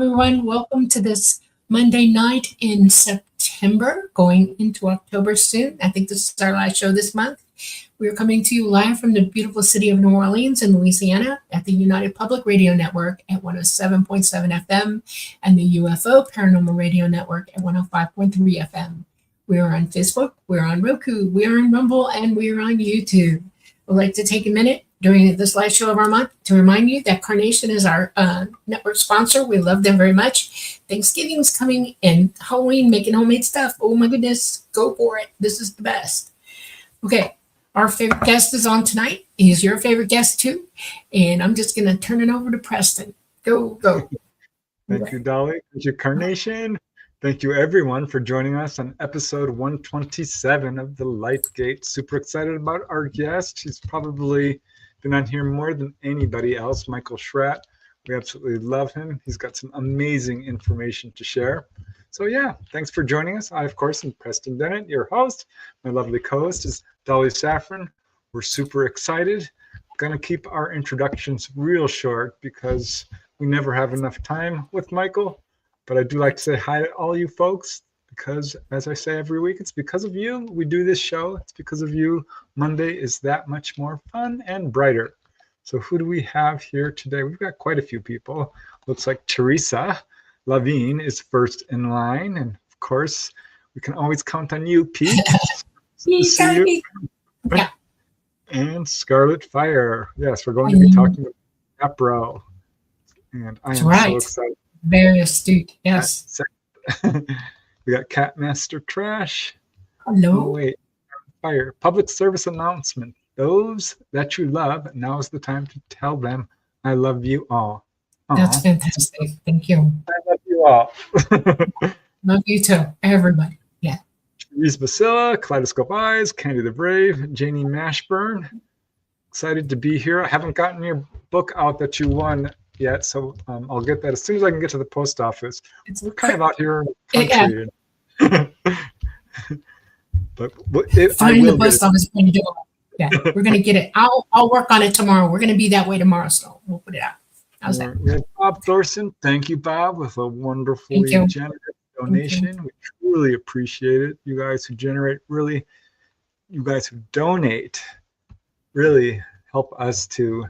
everyone. Welcome to this Monday night in September, going into October soon. I think this is our last show this month. We're coming to you live from the beautiful city of New Orleans in Louisiana at the United Public Radio Network at 107.7 FM and the UFO Paranormal Radio Network at 105.3 FM. We are on Facebook, we're on Roku, we are on Rumble, and we are on YouTube. We'd like to take a minute during this last show of our month to remind you that Carnation is our network sponsor. We love them very much. Thanksgiving's coming and Halloween, making homemade stuff. Oh my goodness, go for it. This is the best. Okay, our favorite guest is on tonight. He's your favorite guest too. And I'm just going to turn it over to Preston. Go. Thank you, Dolly. Thank you, Carnation. Thank you, everyone, for joining us on episode 127 of The Light Gate. Super excited about our guest. He's probably been on here more than anybody else, Michael Schratt. We absolutely love him. He's got some amazing information to share. So yeah, thanks for joining us. I, of course, am Preston Bennett, your host. My lovely co-host is Dolly Saffron. We're super excited. Going to keep our introductions real short because we never have enough time with Michael. But I do like to say hi to all you folks because, as I say every week, it's because of you we do this show. It's because of you Monday is that much more fun and brighter. So who do we have here today? We've got quite a few people. Looks like Teresa Lavigne is first in line. And, of course, we can always count on you, Pete. See you. Yeah. And Scarlet Fire. Yes, we're going to be talking about APRO. And I am so excited. Very astute, yes. We got Catmaster Trash. Hello. Oh, wait. Fire. Public service announcement. Those that you love, now is the time to tell them, I love you all. Aww. That's fantastic. Thank you. I love you all. Love you too, everybody. Yeah. Reese Basilla, Kaleidoscope Eyes, Candy the Brave, Janie Mashburn. Excited to be here. I haven't gotten your book out that you won yet, so I'll get that as soon as I can get to the post office. We're kind of out here in the country. But finding the post office when you do it. Yeah, we're gonna get it. I'll work on it tomorrow. We're gonna be that way tomorrow, so we'll put it out. How's that? We have Bob Thorson. Thank you, Bob, with a wonderfully generous donation. We truly appreciate it. You guys who donate really help us to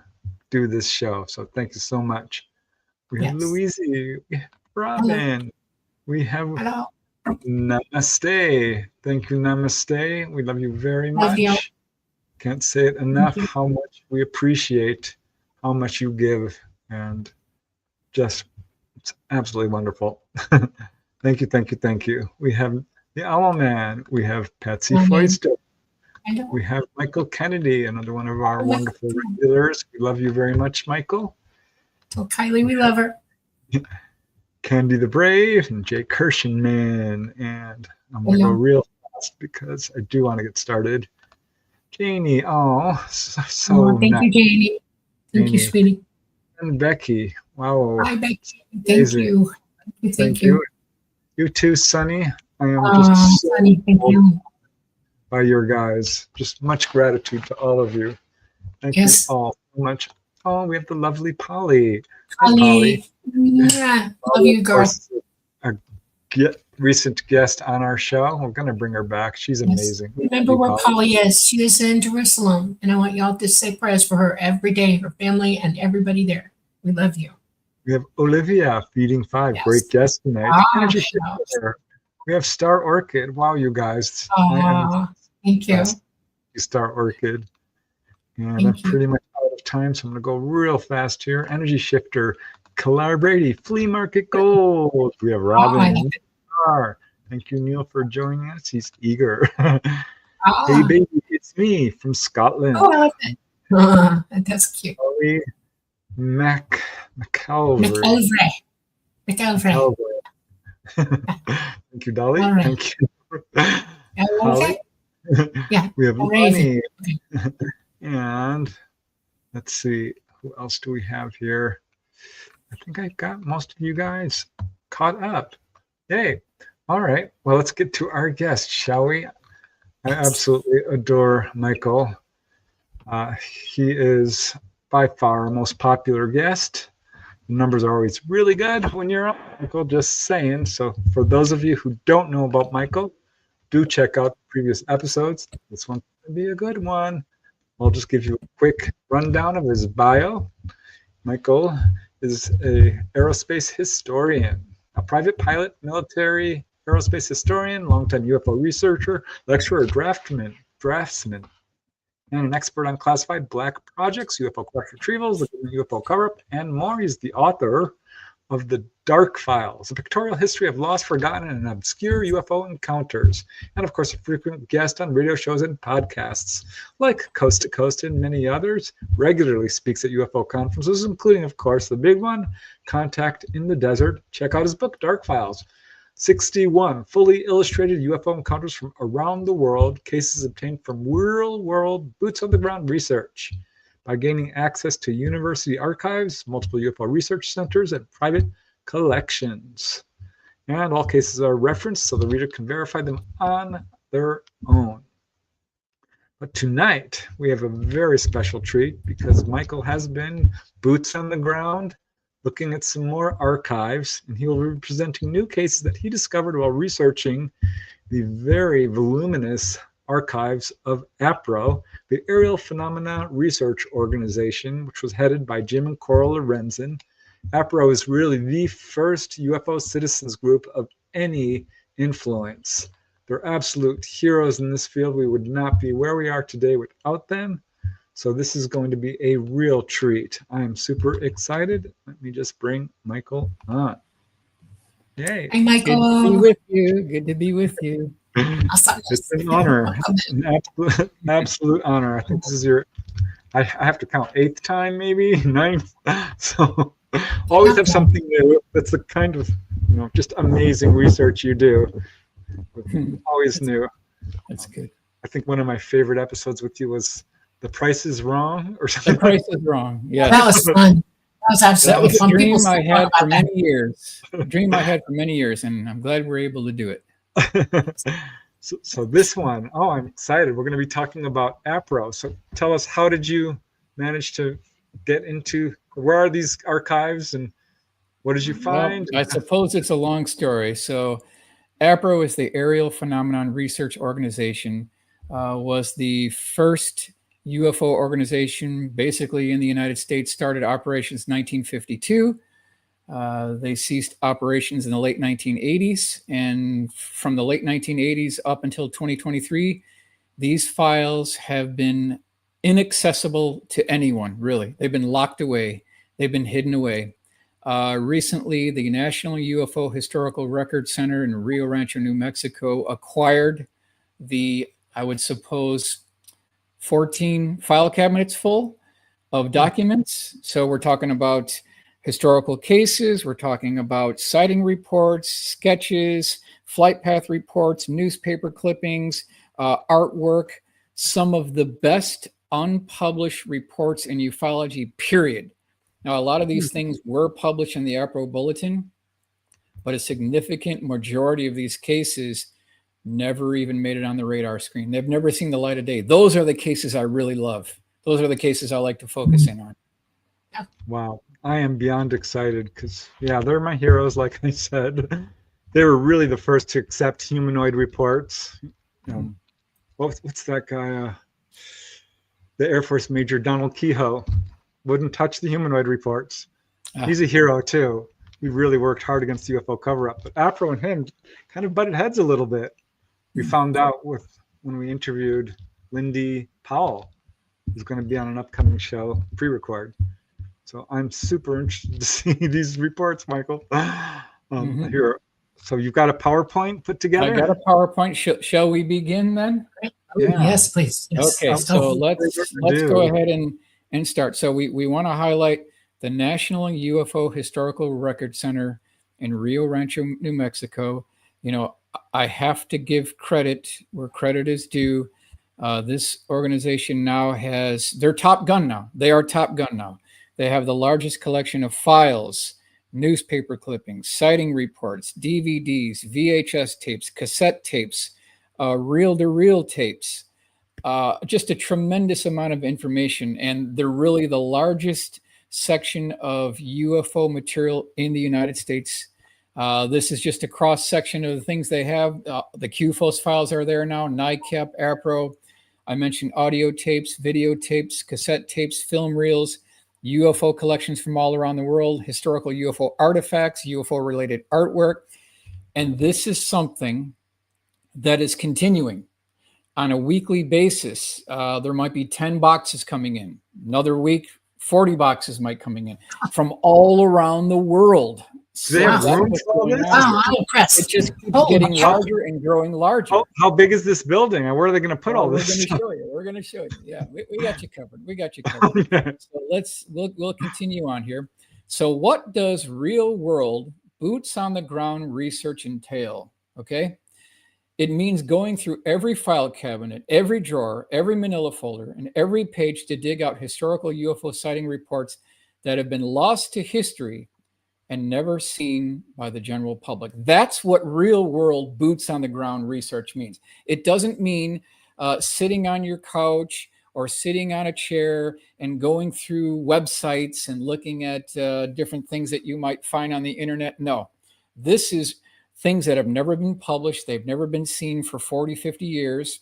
do this show. So thank you so much. We have Louise, we have Robin, we have Namaste. Thank you, Namaste. We love you very much. Can't say it enough how much we appreciate how much you give, and just it's absolutely wonderful. Thank you. We have the Owl Man. We have Patsy Foister. We have Michael Kennedy, another one of our wonderful regulars. We love you very much, Michael. Tell Kylie we love her. Candy the Brave and Jay Kirshenman. And I'm going to go real fast because I do want to get started. Janie, so thank you, Janie. Thank you, sweetie. And Becky. Wow. Hi, Becky. Thank you. Thank you. You too, Sunny. I am just so Sunny, thank you. By your guys. Just much gratitude to all of you. Thank you all so much. Oh, we have the lovely Polly. Polly. Yeah, love you, girl. A recent guest on our show. We're going to bring her back. She's amazing. Remember where Polly is. She is in Jerusalem. And I want y'all to say prayers for her every day, her family, and everybody there. We love you. We have Olivia, Feeding 5. Yes. Great guest tonight. We have Star Orchid. Wow, you guys. Thank you. Star Orchid. And I'm pretty much out of time, so I'm going to go real fast here. Energy Shifter, Kalar Brady, Flea Market Gold. We have Robin. Thank you, Neil, for joining us. He's eager. Hey, baby, it's me from Scotland. Oh, I like that. That's cute. Chloe McElvray. Thank you, Dolly. Right. Thank you. Okay. Yeah. We have Lonnie. And let's see, who else do we have here? I think I got most of you guys caught up. Yay. All right. Well, let's get to our guest, shall we? I absolutely adore Michael. He is by far our most popular guest. The numbers are always really good when you're on Michael, just saying. So for those of you who don't know about Michael, do check out previous episodes. This one's going to be a good one. I'll just give you a quick rundown of his bio. Michael is a aerospace historian, a private pilot, military aerospace historian, longtime UFO researcher, lecturer, draftsman, and an expert on classified black projects, UFO crash retrievals, the UFO coverup, and more. He's the author of the Dark Files, a pictorial history of lost, forgotten, and obscure UFO encounters, and of course a frequent guest on radio shows and podcasts like Coast to Coast and many others. Regularly speaks at UFO conferences, including of course the big one, Contact in the Desert. Check out his book Dark Files. 61 fully illustrated UFO encounters from around the world, cases obtained from real-world boots-on-the-ground research. By gaining access to university archives, multiple UFO research centers, and private collections. And all cases are referenced so the reader can verify them on their own. But tonight, we have a very special treat because Michael has been boots on the ground, looking at some more archives, and he will be presenting new cases that he discovered while researching the very voluminous archives of APRO, the Aerial Phenomena Research Organization, which was headed by Jim and Coral Lorenzen. APRO is really the first UFO citizens group of any influence. They're absolute heroes in this field. We would not be where we are today without them. So this is going to be a real treat. I am super excited. Let me just bring Michael on. Yay. Hi, Michael. Good to be with you. Good to be with you. Awesome. It's an honor, an absolute honor. I think this is your, I have to count, 8th time, maybe 9th. So always have something new. That's the kind of, just amazing research you do. Always new. That's good. I think one of my favorite episodes with you was The Price is Wrong or something. The Price is Wrong. Yeah. That was fun. That was absolutely That was fun. a dream People I still had talk for about that. many years. A dream I had for many years, and I'm glad we're able to do it. So this one, I'm excited. We're going to be talking about APRO. So tell us, how did you manage to get into, where are these archives and what did you find? Well, I suppose it's a long story. So APRO is the Aerial Phenomenon Research Organization, was the first UFO organization basically in the United States, started operations 1952. They ceased operations in the late 1980s, and from the late 1980s up until 2023, these files have been inaccessible to anyone, really. They've been locked away. They've been hidden away. Recently, the National UFO Historical Record Center in Rio Rancho, New Mexico, acquired the, I would suppose, 14 file cabinets full of documents. So we're talking about historical cases, we're talking about sighting reports, sketches, flight path reports, newspaper clippings, artwork, some of the best unpublished reports in ufology, period. Now, a lot of these things were published in the APRO Bulletin, but a significant majority of these cases never even made it on the radar screen. They've never seen the light of day. Those are the cases I really love. Those are the cases I like to focus in on. Wow. I am beyond excited because, they're my heroes, like I said. They were really the first to accept humanoid reports. What's that guy? The Air Force Major Donald Kehoe wouldn't touch the humanoid reports. He's a hero, too. He really worked hard against the UFO cover-up. But APRO and him kind of butted heads a little bit. We found out when we interviewed Lindy Powell, who's going to be on an upcoming show, pre-record. So I'm super interested to see these reports, Michael. Here, so you've got a PowerPoint put together? I got a PowerPoint. Shall we begin then? Yes, please. Yes. Okay, so let's go ahead and start. So we want to highlight the National UFO Historical Record Center in Rio Rancho, New Mexico. I have to give credit where credit is due. This organization now they're top gun now. They are top gun now. They have the largest collection of files, newspaper clippings, sighting reports, DVDs, VHS tapes, cassette tapes, reel-to-reel tapes, just a tremendous amount of information. And they're really the largest section of UFO material in the United States. This is just a cross section of the things they have. The QFOS files are there now, NICAP, APRO. I mentioned audio tapes, videotapes, cassette tapes, film reels, UFO collections from all around the world, historical UFO artifacts, UFO-related artwork. And this is something that is continuing on a weekly basis. There might be 10 boxes coming in. Another week, 40 boxes might coming in from all around the world. Do they have room for all this? Wow, I'm impressed. It just keeps getting larger and growing larger. How big is this building, and where are they going to put all this? We're going to show you. Yeah, we got you covered. We got you covered. Okay. So we'll continue on here. So what does real world boots on the ground research entail? Okay. It means going through every file cabinet, every drawer, every manila folder, and every page to dig out historical UFO sighting reports that have been lost to history and never seen by the general public. That's what real world boots on the ground research means. It doesn't mean sitting on your couch or sitting on a chair and going through websites and looking at different things that you might find on the internet. No, this is things that have never been published. They've never been seen for 40, 50 years.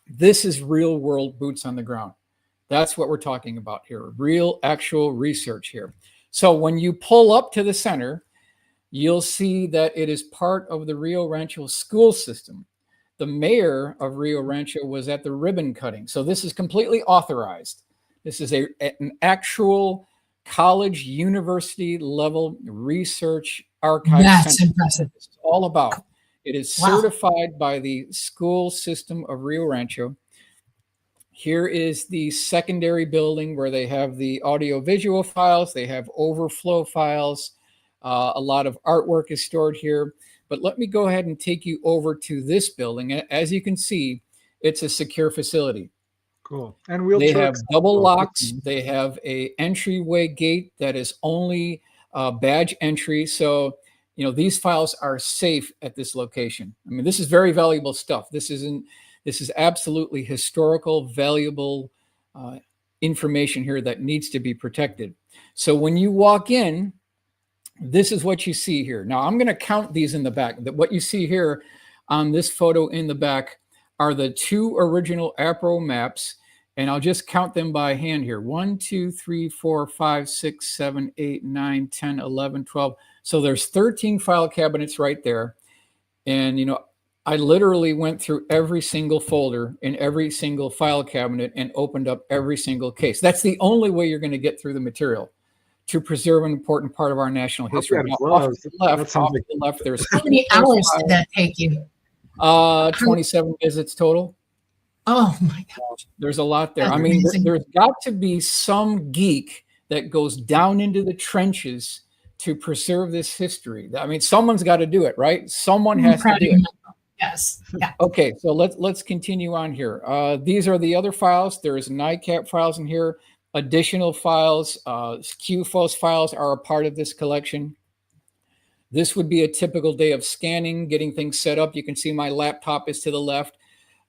This is real world boots on the ground. That's what we're talking about here. Real, actual research here. So when you pull up to the center, you'll see that it is part of the Rio Rancho school system. The mayor of Rio Rancho was at the ribbon cutting. So this is completely authorized. This is an actual college, university level research archive. That's center. impressive. It's all about. It is certified by the school system of Rio Rancho. Here is the secondary building where they have the audio-visual files. They have overflow files. A lot of artwork is stored here. But let me go ahead and take you over to this building. As you can see, it's a secure facility. Cool. And they have double locks. They have a entryway gate that is only badge entry. So, you know, these files are safe at this location. I mean, this is very valuable stuff. This is absolutely historical, valuable information here that needs to be protected. So when you walk in, this is what you see here. Now I'm going to count these in the back. What you see here on this photo in the back are the two original APRO maps. And I'll just count them by hand here. 1, 2, 3, 4, 5, 6, 7, 8, 9, 10, 11, 12. So there's 13 file cabinets right there. And, you know, I literally went through every single folder in every single file cabinet and opened up every single case. That's the only way you're going to get through the material to preserve an important part of our national history. Now, off to the left, there's how many hours did that take you? 27 visits total. Oh my gosh. There's a lot there. That's I mean, amazing. there's got to be some geek that goes down into the trenches to preserve this history. I mean, someone's got to do it, right? Someone has to do it. Yes. Yeah. Okay, so let's continue on here. These are the other files. There's NICAP files in here. Additional files, QFOS files are a part of this collection. This would be a typical day of scanning, getting things set up. You can see my laptop is to the left,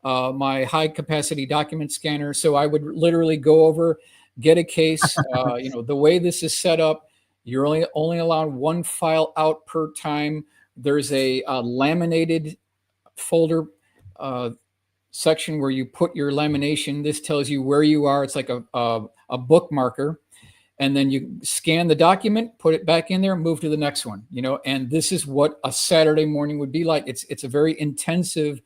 my high capacity document scanner. So I would literally go over, get a case. You know, the way this is set up, you're only allowed one file out per time. There's a laminated folder section where you put your lamination. This tells you where you are. It's like a bookmarker. And then you scan the document, put it back in there, move to the next one, you know, and this is what a Saturday morning would be like. It's a very intensive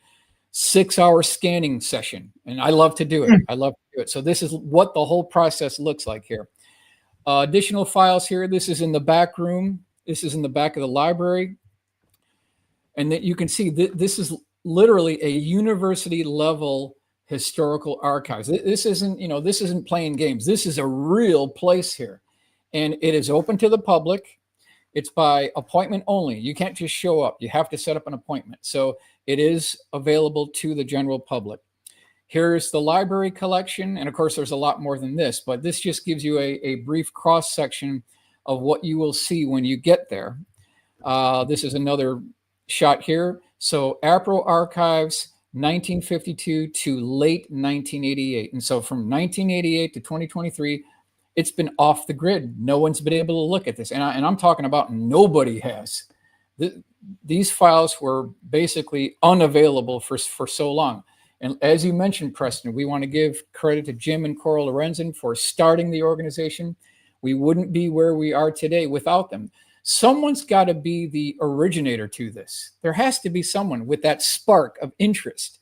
6-hour scanning session. And I love to do it. I love to do it. So this is what the whole process looks like here. Additional files here. This is in the back room. This is in the back of the library. And that you can see this is literally a university level historical archives. This isn't, you know, this isn't playing games. This is a real place here. And it is open to the public. It's by appointment only. You can't just show up. You have to set up an appointment. So it is available to the general public. Here's the library collection. And of course, there's a lot more than this, but this just gives you a brief cross section of what you will see when you get there. This is another shot here. So APRO archives, 1952 to late 1988. And so from 1988 to 2023, it's been off the grid. No one's been able to look at this. And I'm talking about nobody has. These files were basically unavailable for so long. And as you mentioned, Preston, we want to give credit to Jim and Coral Lorenzen for starting the organization. We wouldn't be where we are today without them. Someone's got to be the originator to this. There has to be someone with that spark of interest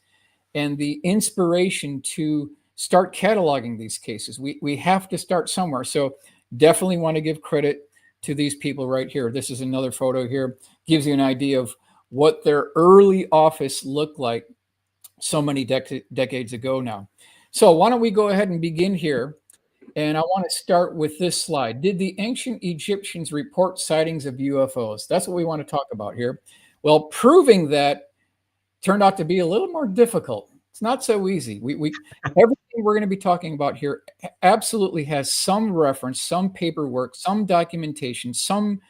and the inspiration to start cataloging these cases. We have to start somewhere. So definitely want to give credit to these people right here. This is another photo here. Gives you an idea of what their early office looked like so many decades ago now. So why don't we go ahead and begin here? And I want to start with this slide. Did the ancient Egyptians report sightings of UFOs? That's what we want to talk about here. Well, proving that turned out to be a little more difficult. It's not so easy. Everything we're going to be talking about here absolutely has some reference, some paperwork, some documentation, some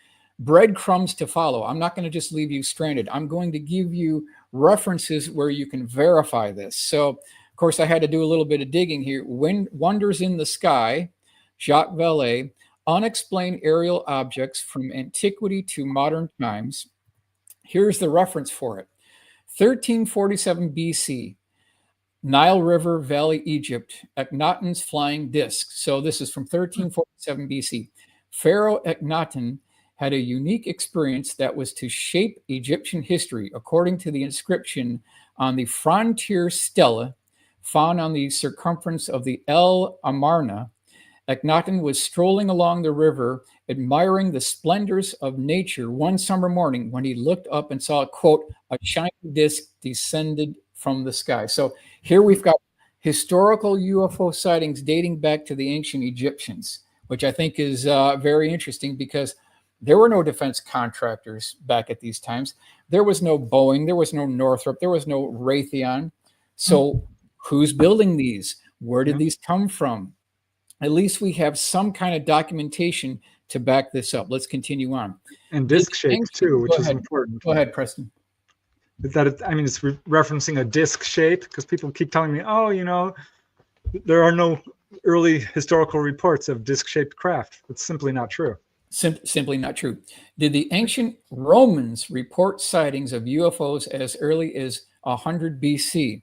breadcrumbs to follow. I'm not going to just leave you stranded. I'm going to give you references where you can verify this. So, of course, I had to do a little bit of digging here. Wonders in the Sky, Jacques Vallée, Unexplained Aerial Objects from Antiquity to Modern Times. Here's the reference for it. 1347 BC, Nile River Valley, Egypt, Akhenaten's flying disc. So this is from 1347 BC. Pharaoh Akhenaten had a unique experience that was to shape Egyptian history, according to the inscription on the frontier stela found on the circumference of the El Amarna. Akhenaten was strolling along the river, admiring the splendors of nature one summer morning when he looked up and saw, quote, a shining disc descended from the sky. So here we've got historical UFO sightings dating back to the ancient Egyptians, which I think is very interesting because there were no defense contractors back at these times. There was no Boeing, there was no Northrop, there was no Raytheon. So who's building these? Where did these come from? At least we have some kind of documentation to back this up. Let's continue on. And disc shape too, which is important. Go ahead, Preston. It's referencing a disc shape because people keep telling me, oh, there are no early historical reports of disc-shaped craft. It's simply not true. Simply not true. Did the ancient Romans report sightings of UFOs as early as 100 BC?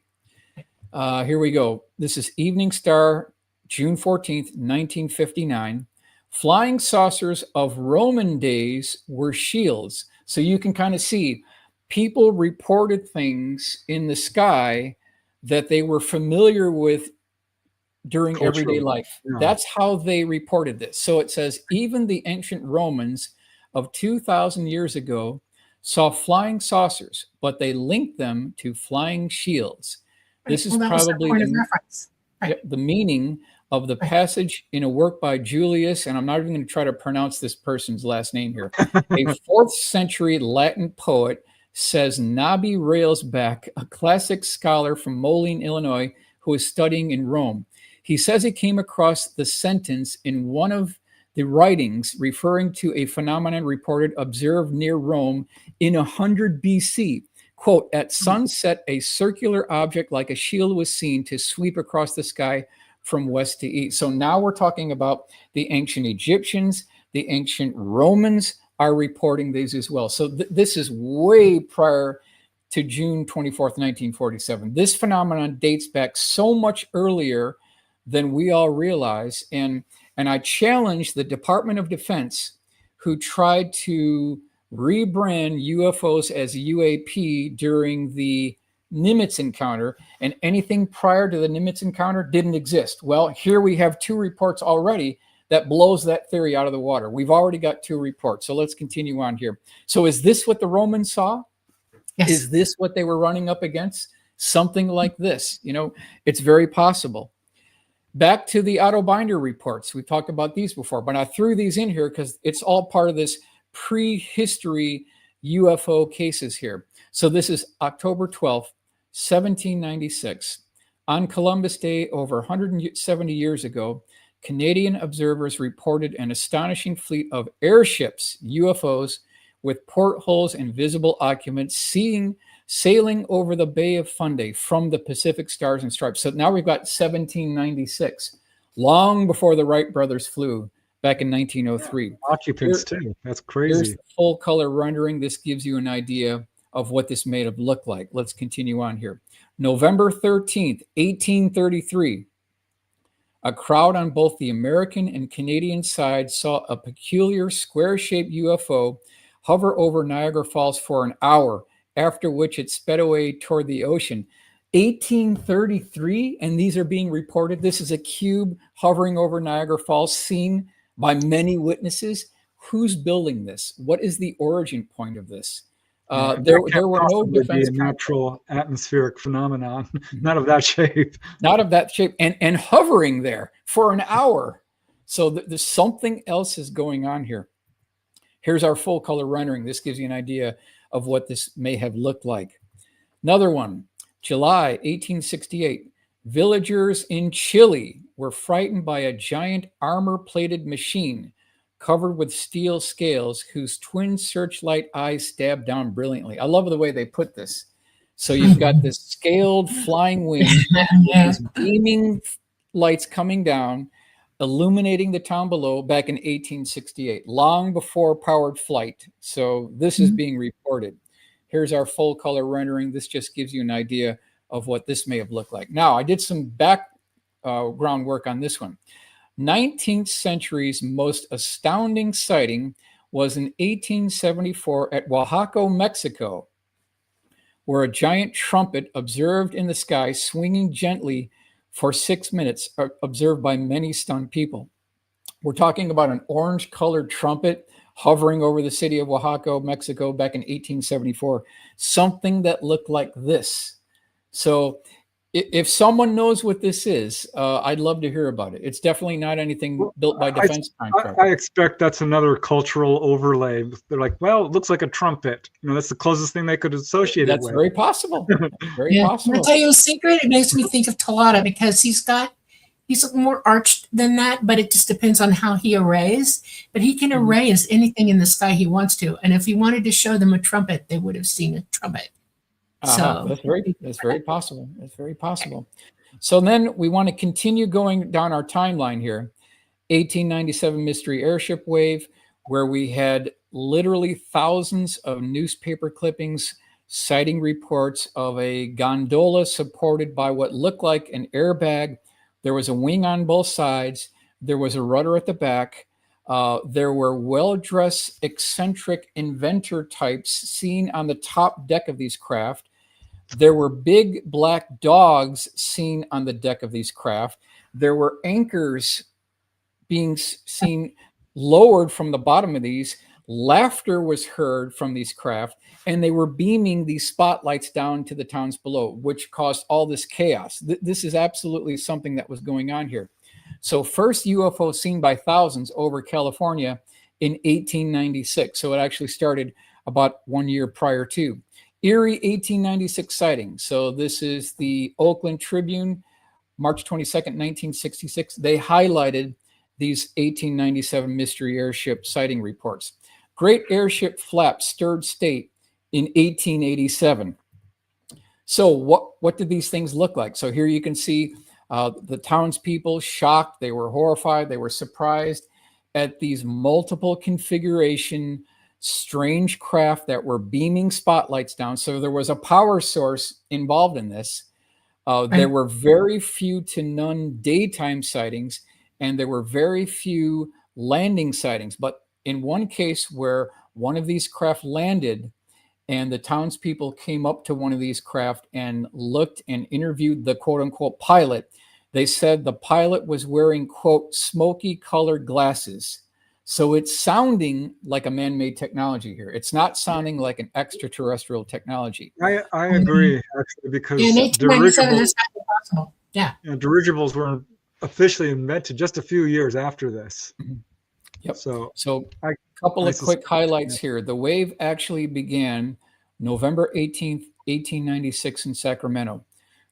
Here we go. This is Evening Star, June 14th, 1959. Flying saucers of Roman days were shields. So you can kind of see people reported things in the sky that they were familiar with during everyday life. Yeah. That's how they reported this. So it says, even the ancient Romans of 2,000 years ago saw flying saucers, but they linked them to flying shields. This is probably the meaning of the passage in a work by Julius, and I'm not even going to try to pronounce this person's last name here. A 4th century Latin poet says Nabi Railsback, a classic scholar from Moline, Illinois, who is studying in Rome. He says he came across the sentence in one of the writings referring to a phenomenon reported observed near Rome in 100 BC. Quote, at sunset, a circular object like a shield was seen to sweep across the sky from west to east. So now we're talking about the ancient Egyptians, the ancient Romans are reporting these as well. So this is way prior to June 24th, 1947. This phenomenon dates back so much earlier than we all realize. And I challenge the Department of Defense, who tried to rebrand UFOs as UAP during the Nimitz encounter, and anything prior to the Nimitz encounter didn't exist. Well, here we have 2 reports already that blows that theory out of the water. We've already got 2 reports. So let's continue on here. So is this what the Romans saw? Yes. Is this what they were running up against? Something like this. It's very possible. Back to the Otto Binder reports. We've talked about these before, but I threw these in here because it's all part of this prehistory UFO cases here. So this is October 12th, 1796. On Columbus Day, over 170 years ago, Canadian observers reported an astonishing fleet of airships, UFOs, with portholes and visible occupants sailing over the Bay of Fundy from the Pacific Stars and Stripes. So now we've got 1796. long before the Wright brothers flew back in 1903. Occupants too. That's Here's crazy. the full color rendering. This gives you an idea of what this may have looked like. Let's continue on here. November 13th, 1833. A crowd on both the American and Canadian side saw a peculiar square-shaped UFO hover over Niagara Falls for an hour, after which it sped away toward the ocean. 1833, and these are being reported. This is a cube hovering over Niagara Falls, seen by many witnesses. Who's building this? What is the origin point of this? There were no defense. Be a natural atmospheric phenomenon, not of that shape. Not of that shape, and hovering there for an hour. So there's something else is going on here. Here's our full color rendering. This gives you an idea of what this may have looked like. Another one, July 1868. Villagers in Chile were frightened by a giant armor-plated machine covered with steel scales whose twin searchlight eyes stabbed down brilliantly. I love the way they put this. So you've got this scaled flying wing, these beaming lights coming down, illuminating the town below back in 1868, long before powered flight. So this is being reported. Here's our full color rendering. This just gives you an idea of what this may have looked like. Now, I did some background work on this one. 19th century's most astounding sighting was in 1874 at Oaxaca, Mexico, where a giant trumpet observed in the sky swinging gently for 6 minutes, observed by many stunned people. We're talking about an orange-colored trumpet hovering over the city of Oaxaca, Mexico, back in 1874, something that looked like this. So if someone knows what this is, I'd love to hear about it. It's definitely not anything built by defense contractors. I expect that's another cultural overlay. They're like, well, it looks like a trumpet. That's the closest thing they could associate it with. That's very possible. Very possible. I'll tell you a secret. It makes me think of Talata because he's more arched than that, but it just depends on how he arrays. But he can erase anything in the sky he wants to. And if he wanted to show them a trumpet, they would have seen a trumpet. So that's very possible. That's very possible. So then we want to continue going down our timeline here. 1897 mystery airship wave, where we had literally thousands of newspaper clippings citing reports of a gondola supported by what looked like an airbag. There was a wing on both sides. There was a rudder at the back. There were well-dressed, eccentric inventor types seen on the top deck of these craft. There were big black dogs seen on the deck of these craft. There were anchors being seen lowered from the bottom of these. Laughter was heard from these craft, and they were beaming these spotlights down to the towns below, which caused all this chaos. This is absolutely something that was going on here. So first UFO seen by thousands over California in 1896. So it actually started about 1 year prior to. Erie 1896 sighting. So this is the Oakland Tribune, March 22nd, 1966. They highlighted these 1897 mystery airship sighting reports. Great airship flap stirred state in 1887. So what did these things look like? So here you can see the townspeople shocked. They were horrified. They were surprised at these multiple configuration strange craft that were beaming spotlights down. So there was a power source involved in this. There were very few to none daytime sightings, and there were very few landing sightings. But in one case where one of these craft landed and the townspeople came up to one of these craft and looked and interviewed the quote unquote pilot, they said the pilot was wearing, quote, smoky colored glasses. So it's sounding like a man-made technology here. It's not sounding like an extraterrestrial technology. I agree, actually, because in 1897, that's not possible. Yeah. Dirigibles were officially invented just a few years after this. Yep. So a couple of quick highlights here. The wave actually began November 18th, 1896 in Sacramento.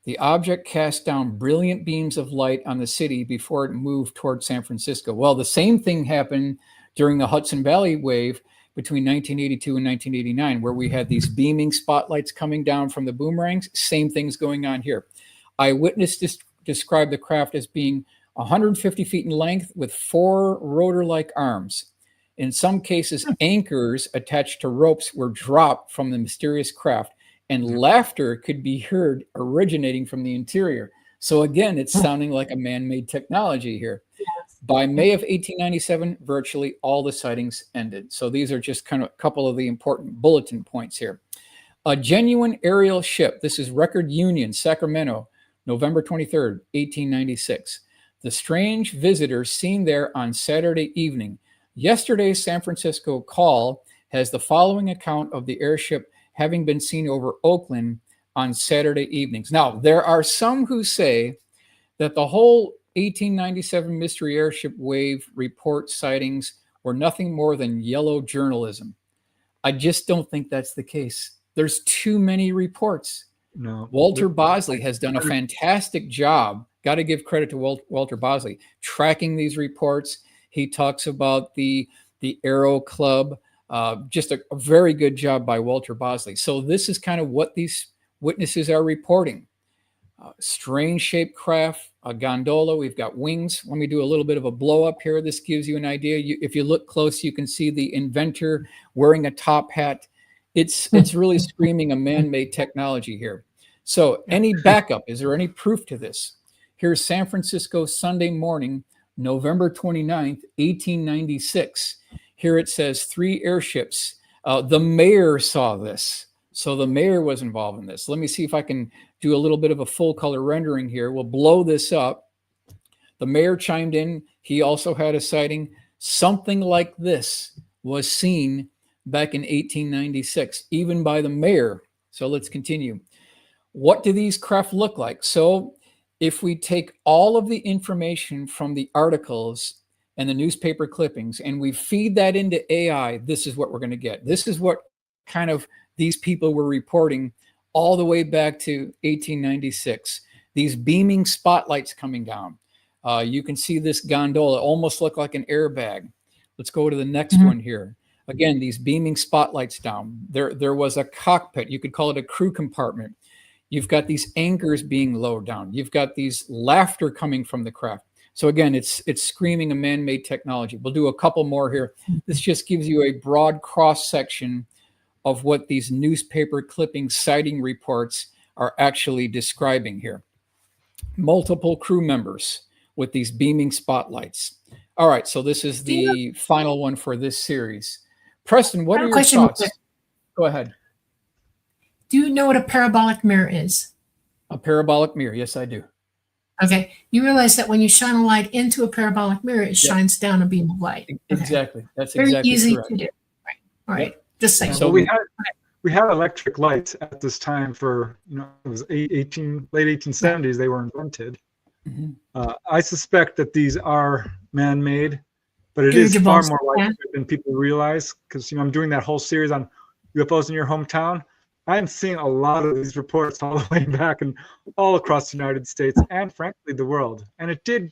The object cast down brilliant beams of light on the city before it moved toward San Francisco. Well, the same thing happened during the Hudson Valley wave between 1982 and 1989, where we had these beaming spotlights coming down from the boomerangs. Same things going on here. Eyewitness described the craft as being 150 feet in length with 4 rotor-like arms. In some cases, anchors attached to ropes were dropped from the mysterious craft, and laughter could be heard originating from the interior. So again, it's sounding like a man-made technology here. By May of 1897, virtually all the sightings ended. So these are just kind of a couple of the important bulletin points here. A genuine aerial ship. This is Record Union, Sacramento, November 23rd, 1896. The strange visitor seen there on Saturday evening. Yesterday's San Francisco Call has the following account of the airship having been seen over Oakland on Saturday evenings. Now, there are some who say that the whole 1897 mystery airship wave report sightings were nothing more than yellow journalism. I just don't think that's the case. There's too many reports. No. Walter Bosley has done a fantastic job. Got to give credit to Walter Bosley tracking these reports. He talks about the Aero Club. Just a very good job by Walter Bosley. So this is kind of what these witnesses are reporting. Strange shaped craft, a gondola. We've got wings. Let me do a little bit of a blow up here. This gives you an idea. If you look close, you can see the inventor wearing a top hat. It's really screaming a man-made technology here. So any backup? Is there any proof to this? Here's San Francisco Sunday morning, November 29th, 1896. Here it says 3 airships. The mayor saw this. So the mayor was involved in this. Let me see if I can do a little bit of a full color rendering here. We'll blow this up. The mayor chimed in. He also had a sighting. Something like this was seen back in 1896, even by the mayor. So let's continue. What do these craft look like? So if we take all of the information from the articles and the newspaper clippings and we feed that into AI, this is what we're going to get. This is what kind of these people were reporting all the way back to 1896. These beaming spotlights coming down. You can see this gondola almost look like an airbag. Let's go to the next one here. Again, these beaming spotlights down. There was a cockpit. You could call it a crew compartment. You've got these anchors being lowered down. You've got these laughter coming from the craft. So again, it's screaming a man-made technology. We'll do a couple more here. This just gives you a broad cross-section of what these newspaper clipping sighting reports are actually describing here. Multiple crew members with these beaming spotlights. All right, so this is the final one for this series. Preston, what are your thoughts? Go ahead. Do you know what a parabolic mirror is? A parabolic mirror, yes, I do. Okay, you realize that when you shine a light into a parabolic mirror, it shines down a beam of light. Exactly, that's very exactly easy correct. to do. Right. All right. Just saying. So we had electric lights at this time for, it was late 1870s they were invented. I suspect that these are man-made, but it is far more likely than people realize, because I'm doing that whole series on UFOs in your hometown. I'm seeing a lot of these reports all the way back and all across the United States and frankly the world. And it did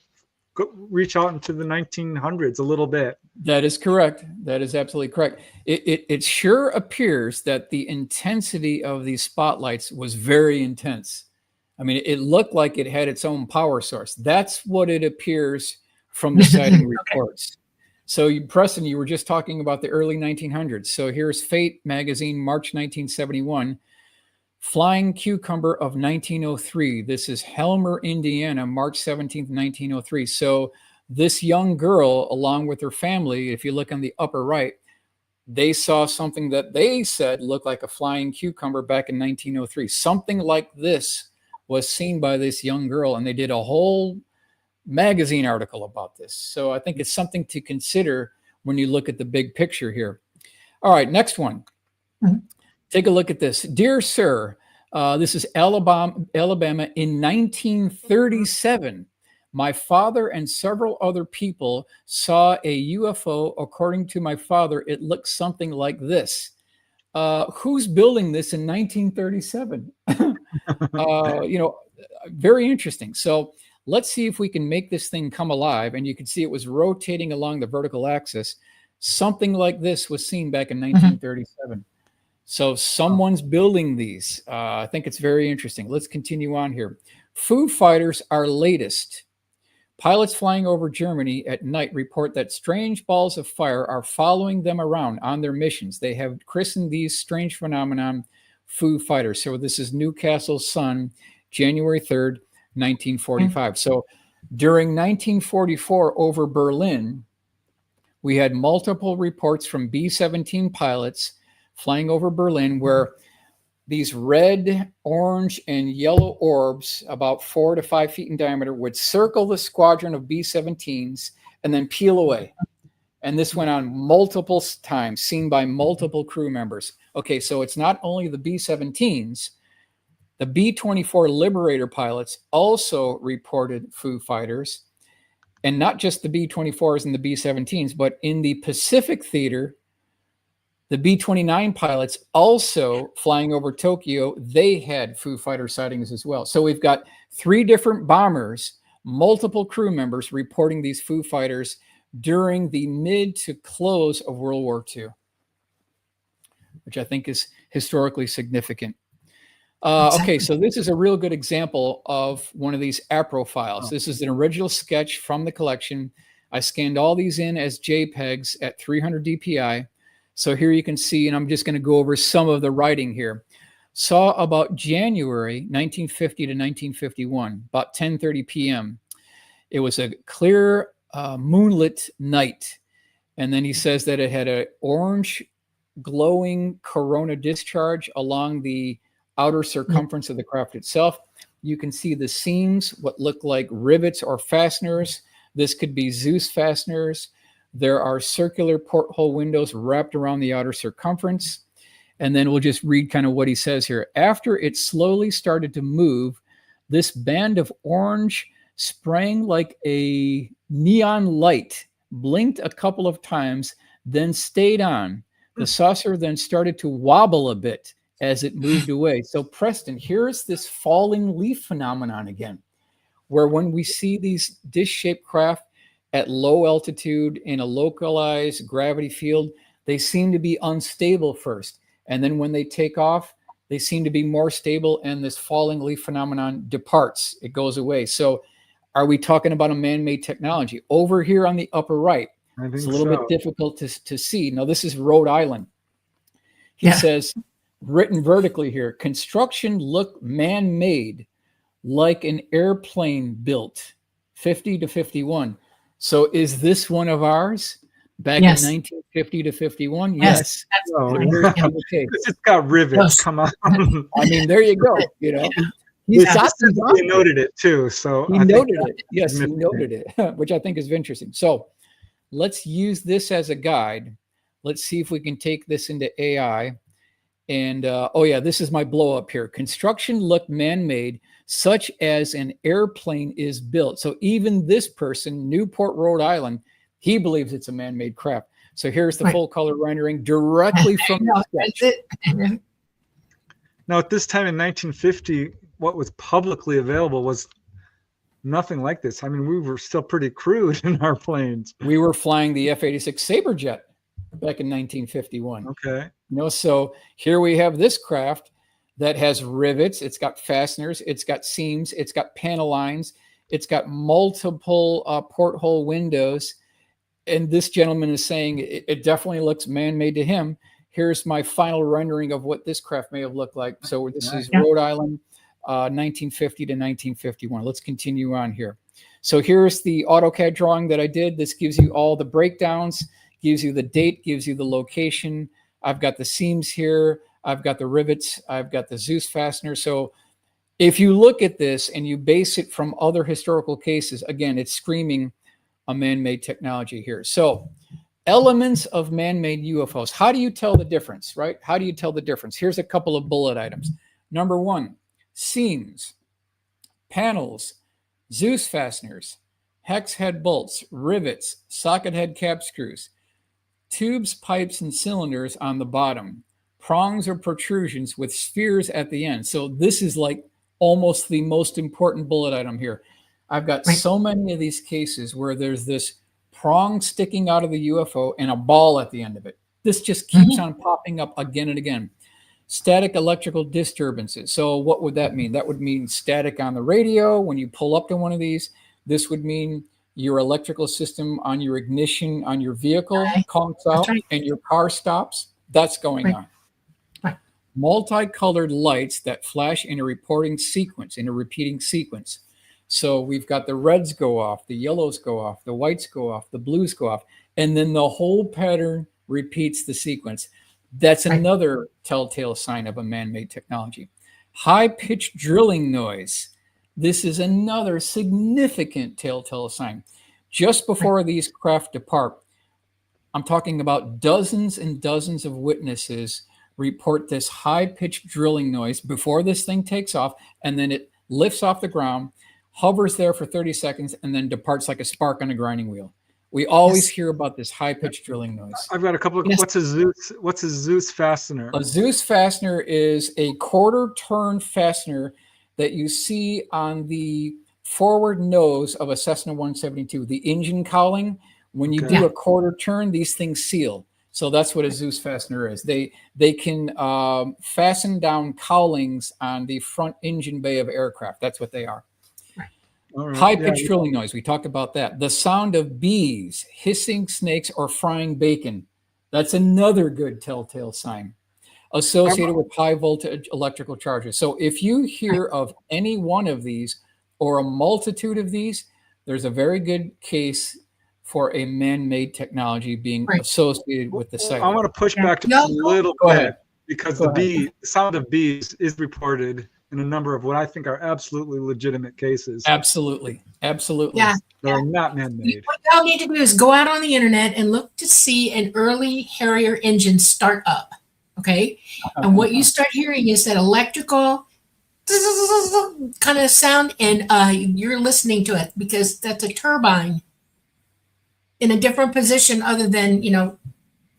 reach out into the 1900s a little bit. That is correct. That is absolutely correct. It sure appears that the intensity of these spotlights was very intense. I mean, it looked like it had its own power source. That's what it appears from the sighting reports. So, Preston, you were just talking about the early 1900s. So here's Fate magazine, March 1971. Flying Cucumber of 1903. This is Helmer, Indiana, March 17th, 1903. So this young girl, along with her family, if you look on the upper right, they saw something that they said looked like a flying cucumber back in 1903. Something like this was seen by this young girl, and they did a whole magazine article about this. So I think it's something to consider when you look at the big picture here. All right, next one. Take a look at this. Dear sir, this is Alabama in 1937. My father and several other people saw a UFO. According to my father, it looks something like this. Who's building this in 1937? Very interesting. So let's see if we can make this thing come alive. And you can see it was rotating along the vertical axis. Something like this was seen back in 1937. So someone's building these. I think it's very interesting. Let's continue on here. Foo Fighters are latest. Pilots flying over Germany at night report that strange balls of fire are following them around on their missions. They have christened these strange phenomenon Foo Fighters. So this is Newcastle Sun, January 3rd, 1945. So during 1944 over Berlin, we had multiple reports from B-17 pilots flying over Berlin where these red, orange, and yellow orbs, about 4 to 5 feet in diameter, would circle the squadron of B-17s and then peel away. And this went on multiple times, seen by multiple crew members. Okay, so it's not only the B-17s, the B-24 Liberator pilots also reported Foo Fighters, and not just the B-24s and the B-17s, but in the Pacific theater, the B-29 pilots also flying over Tokyo, they had Foo Fighter sightings as well. So we've got 3 different bombers, multiple crew members reporting these Foo Fighters during the mid to close of World War II, which I think is historically significant. Okay, so this is a real good example of one of these APRO files. This is an original sketch from the collection. I scanned all these in as JPEGs at 300 DPI. So here you can see, and I'm just going to go over some of the writing here. Saw about January 1950 to 1951, about 10:30 p.m. It was a clear moonlit night. And then he says that it had an orange glowing corona discharge along the outer circumference of the craft itself. You can see the seams, what look like rivets or fasteners. This could be Zeus fasteners. There are circular porthole windows wrapped around the outer circumference. And then we'll just read kind of what he says here. After it slowly started to move, this band of orange sprang like a neon light, blinked a couple of times, then stayed on. The saucer then started to wobble a bit as it moved away. So Preston, here's this falling leaf phenomenon again, where when we see these dish-shaped craft at low altitude in a localized gravity field, they seem to be unstable first. And then when they take off, they seem to be more stable, and this falling leaf phenomenon departs. It goes away. So are we talking about a man-made technology? Over here on the upper right, it's a little bit difficult to see. Now, this is Rhode Island. He says, written vertically here, construction looked man-made like an airplane built, 50 to 51. So is this one of ours back in 1950 to 51? Yes. Okay. It's got rivets. Come on. I mean, there you go. You know, he noted it too. So he noted it. Yes, he noted it, which I think is interesting. So let's use this as a guide. Let's see if we can take this into AI. And this is my blow up here. Construction looked man-made, such as an airplane is built. So even this person, Newport, Rhode Island, he believes it's a man-made craft. So here's the full color rendering directly from the sketch. Now, at this time in 1950, what was publicly available was nothing like this. I mean, we were still pretty crude in our planes. We were flying the F-86 Saberjet back in 1951. Okay. You know, so here we have this craft that has rivets. It's got fasteners. It's got seams. It's got panel lines. It's got multiple porthole windows. And this gentleman is saying it definitely looks man-made to him. Here's my final rendering of what this craft may have looked like. So this is Rhode Island, 1950 to 1951. Let's continue on here. So here's the AutoCAD drawing that I did. This gives you all the breakdowns, gives you the date, gives you the location. I've got the seams here. I've got the rivets. I've got the Zeus fastener. So if you look at this and you base it from other historical cases, again, it's screaming a man-made technology here. So elements of man-made UFOs. How do you tell the difference, right? How do you tell the difference? Here's a couple of bullet items. Number one, seams, panels, Zeus fasteners, hex head bolts, rivets, socket head cap screws, tubes, pipes, and cylinders on the bottom, prongs or protrusions with spheres at the end. So this is like almost the most important bullet item here. I've got so many of these cases where there's this prong sticking out of the UFO and a ball at the end of it. This just keeps on popping up again and again. Static electrical disturbances. So what would that mean? That would mean static on the radio when you pull up to one of these. This would mean your electrical system on your ignition on your vehicle Right. conks That's out right. and your car stops. That's going Right. on. Right. Multicolored lights that flash in a reporting sequence, in a repeating sequence. So we've got the reds go off, the yellows go off, the whites go off, the blues go off, and then the whole pattern repeats the sequence. That's Right. another telltale sign of a man-made technology. High-pitched drilling noise. This is another significant telltale sign. Just before these craft depart, I'm talking about dozens and dozens of witnesses report this high-pitched drilling noise before this thing takes off, and then it lifts off the ground, hovers there for 30 seconds, and then departs like a spark on a grinding wheel. We always hear about this high-pitched drilling noise. I've got a couple of, what's a Zeus fastener? A Zeus fastener is a quarter-turn fastener that you see on the forward nose of a Cessna 172, the engine cowling. When you do a quarter turn, these things seal. So that's what a Zeus fastener is. They can fasten down cowlings on the front engine bay of aircraft. That's what they are. Right. High-pitched drilling noise. We talked about that. The sound of bees, hissing snakes, or frying bacon. That's another good telltale sign associated with high voltage electrical charges. So if you hear of any one of these or a multitude of these, there's a very good case for a man-made technology being associated with the site. I want to push back just a little bit because the sound of bees is reported in a number of what I think are absolutely legitimate cases. Absolutely. Yeah. That are not man-made. What y'all need to do is go out on the internet and look to see an early Harrier engine start up. Okay. And what you start hearing is that electrical kind of sound, and you're listening to it because that's a turbine in a different position other than,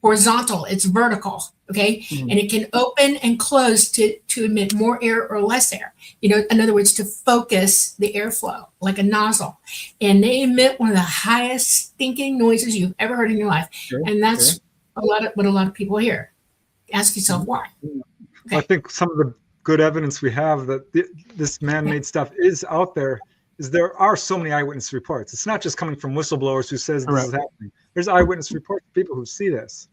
horizontal. It's vertical. Okay. Mm-hmm. And it can open and close to emit more air or less air. In other words, to focus the airflow like a nozzle. And they emit one of the highest stinking noises you've ever heard in your life. And that's what a lot of people hear. Ask yourself why. I think some of the good evidence we have that this man-made stuff is out there is there are so many eyewitness reports. It's not just coming from whistleblowers who says this is happening. There's eyewitness reports, people who see this.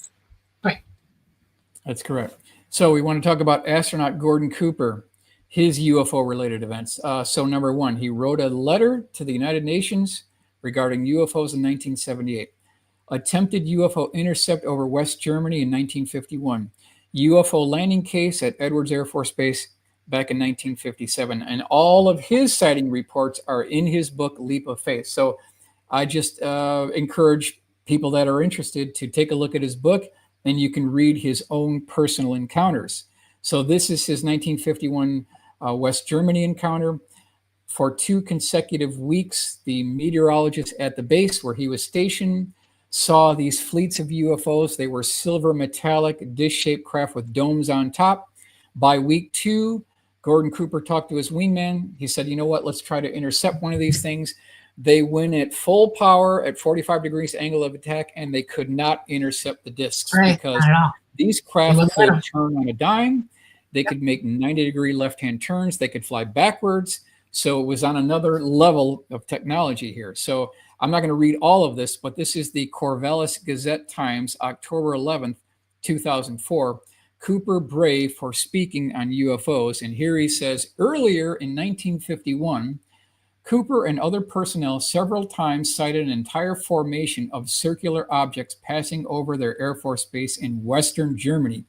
Right. That's correct. So we want to talk about astronaut Gordon Cooper, his UFO-related events. So number one, he wrote a letter to the United Nations regarding UFOs in 1978. Attempted UFO intercept over West Germany in 1951. UFO landing case at Edwards Air Force Base back in 1957. And all of his sighting reports are in his book, Leap of Faith. So I just encourage people that are interested to take a look at his book, and you can read his own personal encounters. So this is his 1951 West Germany encounter. For 2 consecutive weeks, the meteorologist at the base where he was stationed saw these fleets of UFOs. They were silver metallic dish-shaped craft with domes on top. By week 2, Gordon Cooper talked to his wingman. He said, you know what, let's try to intercept one of these things. They went at full power at 45 degrees angle of attack, and they could not intercept the discs because these craft could turn on a dime. They could make 90-degree left-hand turns. They could fly backwards. So it was on another level of technology here. So I'm not going to read all of this, but this is the Corvallis Gazette-Times, October 11th, 2004. Cooper brave for speaking on UFOs. And here he says, earlier in 1951, Cooper and other personnel several times cited an entire formation of circular objects passing over their Air Force base in Western Germany.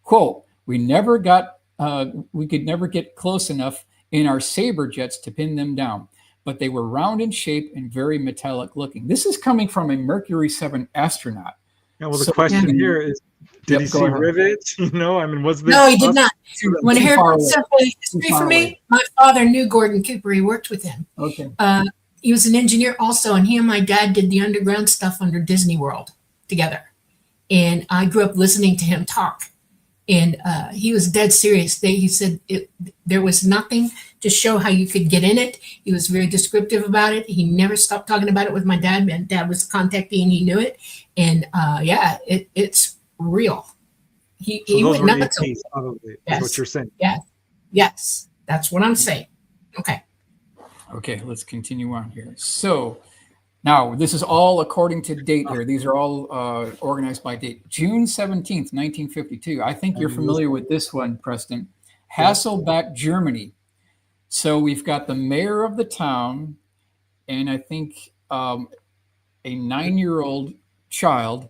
Quote, we could never get close enough in our Sabre jets to pin them down, but they were round in shape and very metallic looking. This is coming from a Mercury 7 astronaut. Yeah, well, the question here is, did he see rivets? Was this? No, he did not. When I heard history for me, my father knew Gordon Cooper. He worked with him. Okay. He was an engineer also, and he and my dad did the underground stuff under Disney World together. And I grew up listening to him talk. And he was dead serious. He said there was nothing to show how you could get in it. He was very descriptive about it. He never stopped talking about it with my dad. My dad was contacting, and he knew it. And it's real. He went nuts. Probably, is what you're saying. Yes, that's what I'm saying. Okay, let's continue on here. So Now, this is all according to date here. These are all organized by date. June 17th, 1952. I think you're familiar with this one, Preston. Hasselbeck, Germany. So we've got the mayor of the town and I think a 9-year-old child.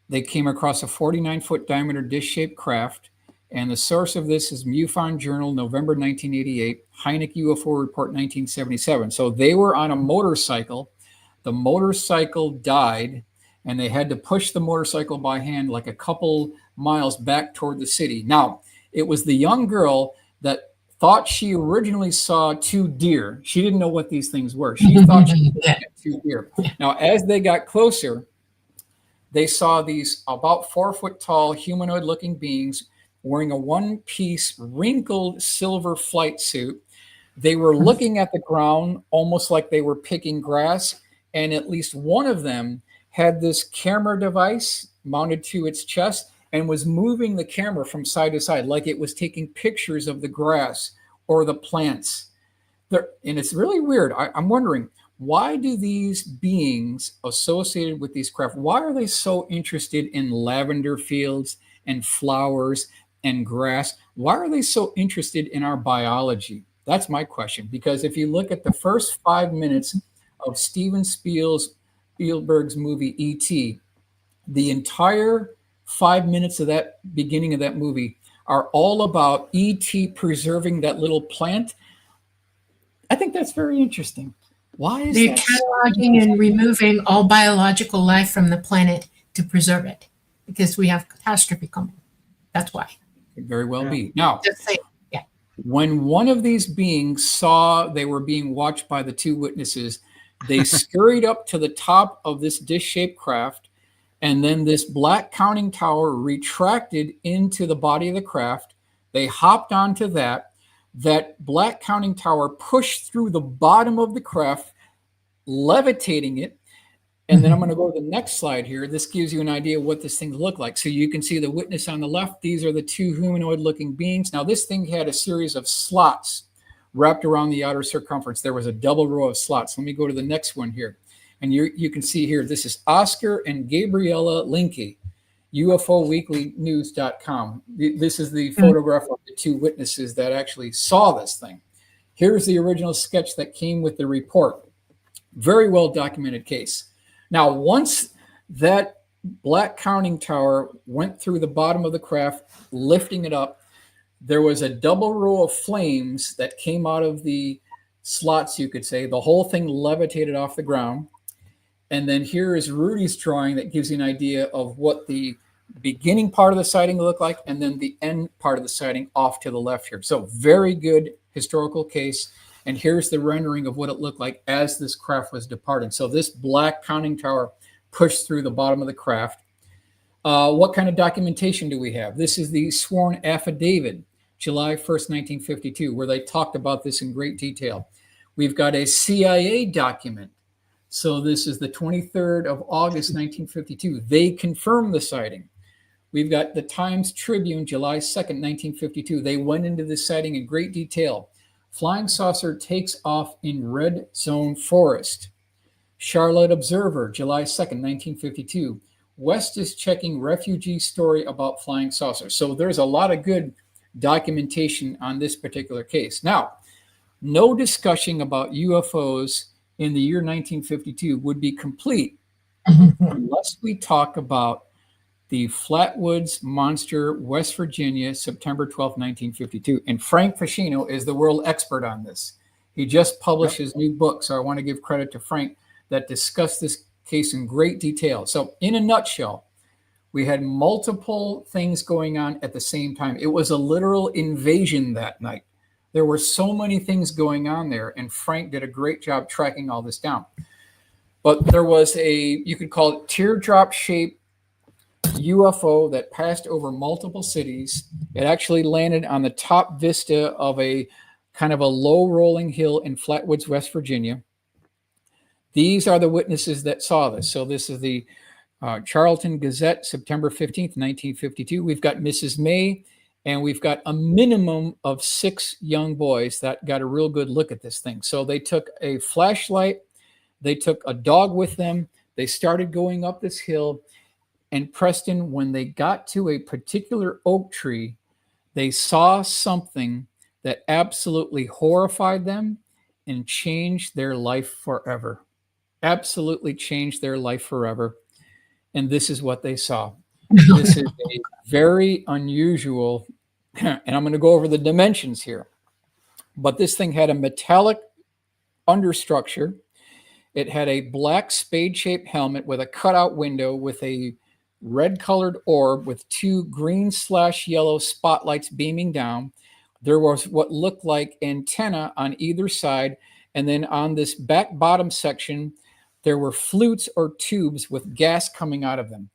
They came across a 49-foot diameter dish-shaped craft. And the source of this is MUFON Journal, November 1988, Hynek UFO Report 1977. So they were on a motorcycle. The motorcycle died, and they had to push the motorcycle by hand like a couple miles back toward the city. Now, it was the young girl that thought she originally saw 2 deer. She didn't know what these things were. She thought she saw 2 deer. Now, as they got closer, they saw these about 4-foot tall humanoid-looking beings wearing a one-piece wrinkled silver flight suit. They were looking at the ground almost like they were picking grass, and at least one of them had this camera device mounted to its chest and was moving the camera from side to side like it was taking pictures of the grass or the plants. And it's really weird. I'm wondering, why do these beings associated with these craft, why are they so interested in lavender fields and flowers and grass? Why are they so interested in our biology? That's my question. Because if you look at the first 5 minutes of Steven Spielberg's movie E.T., the entire 5 minutes of that beginning of that movie are all about E.T. preserving that little plant. I think that's very interesting. Why is They're that cataloging and removing all biological life from the planet to preserve it because we have catastrophe coming. That's why. Could very well be. Now, Just say, yeah. when one of these beings saw they were being watched by the 2 witnesses, they scurried up to the top of this dish-shaped craft, and then this black counting tower retracted into the body of the craft. They hopped onto that. That black counting tower pushed through the bottom of the craft, levitating it. And then I'm going to go to the next slide here. This gives you an idea of what this thing looked like. So you can see the witness on the left. These are the 2 humanoid-looking beings. Now, this thing had a series of slots wrapped around the outer circumference. There was a double row of slots. Let me go to the next one here. And you can see here, this is Oscar and Gabriella Linke, UFOweeklynews.com. This is the photograph of the 2 witnesses that actually saw this thing. Here's the original sketch that came with the report. Very well documented case. Now, once that black counting tower went through the bottom of the craft, lifting it up, there was a double row of flames that came out of the slots, you could say. The whole thing levitated off the ground. And then here is Rudy's drawing that gives you an idea of what the beginning part of the sighting looked like, and then the end part of the sighting off to the left here. So very good historical case. And here's the rendering of what it looked like as this craft was departing. So this black counting tower pushed through the bottom of the craft. What kind of documentation do we have? This is the sworn affidavit, July 1st, 1952, where they talked about this in great detail. We've got a CIA document. So this is the 23rd of August, 1952. They confirmed the sighting. We've got the Times Tribune, July 2nd, 1952. They went into this sighting in great detail. Flying saucer takes off in red zone forest. Charlotte Observer, July 2nd, 1952. West is checking refugee story about flying saucer. So there's a lot of good documentation on this particular case. Now, no discussion about UFOs in the year 1952 would be complete unless we talk about the Flatwoods Monster, West Virginia, September 12, 1952. And Frank Ficino is the world expert on this. He just published his new book, so I want to give credit to Frank that discussed this case in great detail. So in a nutshell, we had multiple things going on at the same time. It was a literal invasion that night. There were so many things going on there, and Frank did a great job tracking all this down. But there was you could call it teardrop-shaped UFO that passed over multiple cities. It actually landed on the top vista of a kind of a low rolling hill in Flatwoods, West Virginia. These are the witnesses that saw this. So this is the Charlton Gazette, September 15th, 1952. We've got Mrs. May, and we've got a minimum of 6 young boys that got a real good look at this thing. So they took a flashlight. They took a dog with them. They started going up this hill. And Preston, when they got to a particular oak tree, they saw something that absolutely horrified them and changed their life forever. Absolutely changed their life forever. And this is what they saw. This is a very unusual, and I'm going to go over the dimensions here. But this thing had a metallic understructure. It had a black spade-shaped helmet with a cutout window with a red-colored orb with 2 green/yellow spotlights beaming down. There was what looked like antenna on either side, and then on this back bottom section, there were flutes or tubes with gas coming out of them.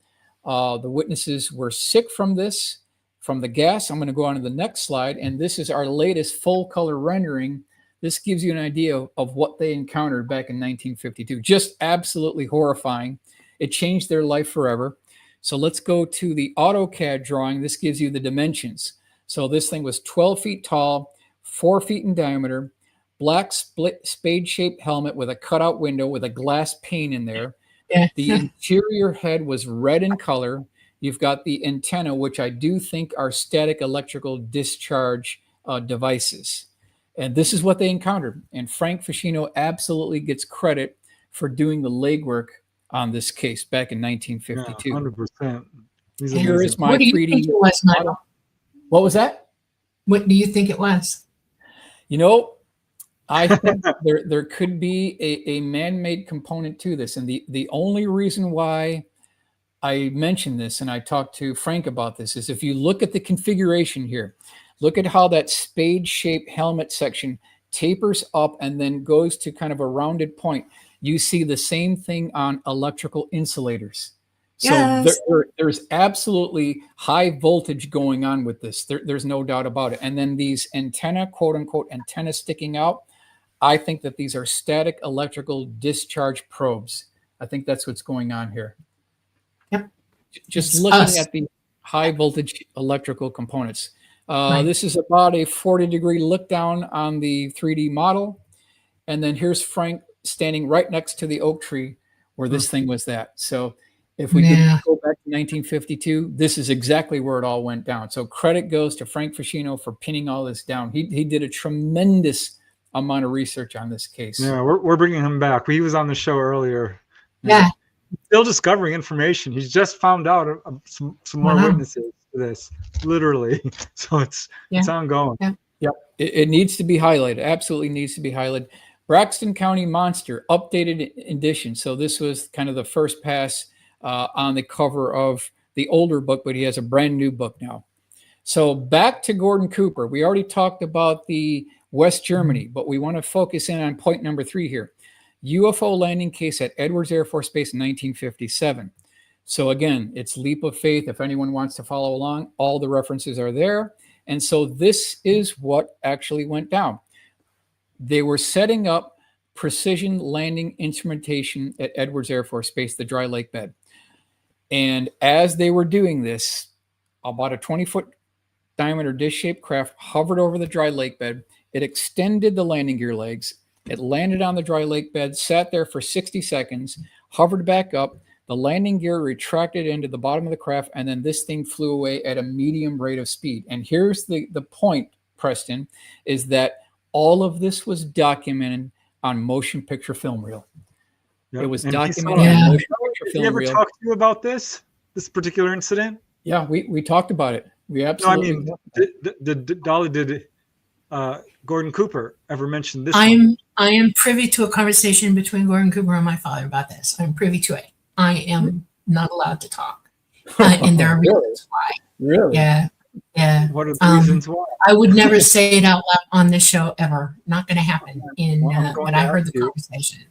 The witnesses were sick from this, from the gas. I'm going to go on to the next slide, and this is our latest full-color rendering. This gives you an idea of what they encountered back in 1952. Just absolutely horrifying. It changed their life forever. So let's go to the AutoCAD drawing. This gives you the dimensions. So this thing was 12 feet tall, 4 feet in diameter, black split spade-shaped helmet with a cutout window with a glass pane in there. Yeah. The interior head was red in color. You've got the antenna, which I do think are static electrical discharge devices. And this is what they encountered. And Frank Ficino absolutely gets credit for doing the legwork on this case back in 1952. Yeah, 100%. Here is my What do you 3D think it was, Michael? What was that? What do you think it was? You know, I think there could be a man-made component to this. And the only reason why I mentioned this and I talked to Frank about this is if you look at the configuration here, look at how that spade-shaped helmet section tapers up and then goes to kind of a rounded point. You see the same thing on electrical insulators. So Yes. there's absolutely high voltage going on with this. There's no doubt about it. And then these antenna, quote unquote, antenna sticking out, I think that these are static electrical discharge probes. I think that's what's going on here. Yep. Just It's looking us. at the high voltage electrical components. Right. This is about a 40-degree look down on the 3D model. And then here's Frank standing right next to the oak tree where this thing was at. So if we Yeah. could go back to 1952, this is exactly where it all went down. So credit goes to Frank Ficino for pinning all this down. He did a tremendous amount of research on this case. Yeah, we're bringing him back. He was on the show earlier. Yeah. Still discovering information. He's just found out some more Wow. witnesses to this, literally. So it's ongoing. Yeah. Yep. It needs to be highlighted. Absolutely needs to be highlighted. Braxton County Monster, updated edition. So this was kind of the first pass on the cover of the older book, but he has a brand new book now. So back to Gordon Cooper. We already talked about the West Germany, but we want to focus in on point number 3 here. UFO landing case at Edwards Air Force Base in 1957. So again, it's leap of faith. If anyone wants to follow along, all the references are there. And so this is what actually went down. They were setting up precision landing instrumentation at Edwards Air Force Base, the dry lake bed. And as they were doing this, about a 20-foot diameter dish-shaped craft hovered over the dry lake bed. It extended the landing gear legs. It landed on the dry lake bed, sat there for 60 seconds, hovered back up. The landing gear retracted into the bottom of the craft, and then this thing flew away at a medium rate of speed. And here's the point, Preston, is that all of this was documented on motion picture film reel. Yep. It was And documented saw- on Yeah. motion picture Did he film ever reel. talk to you about this particular incident? Yeah, we talked about it. We No, I absolutely. mean, did Gordon Cooper ever mention this? I one? am privy to a conversation between Gordon Cooper and my father about this. I'm privy to it. I am not allowed to talk. And there are reasons why. Really? Yeah. Yeah. What are the reasons why? I would never say it out loud on this show ever. Not going to happen. Well, I'm going But to I heard ask the you. conversation.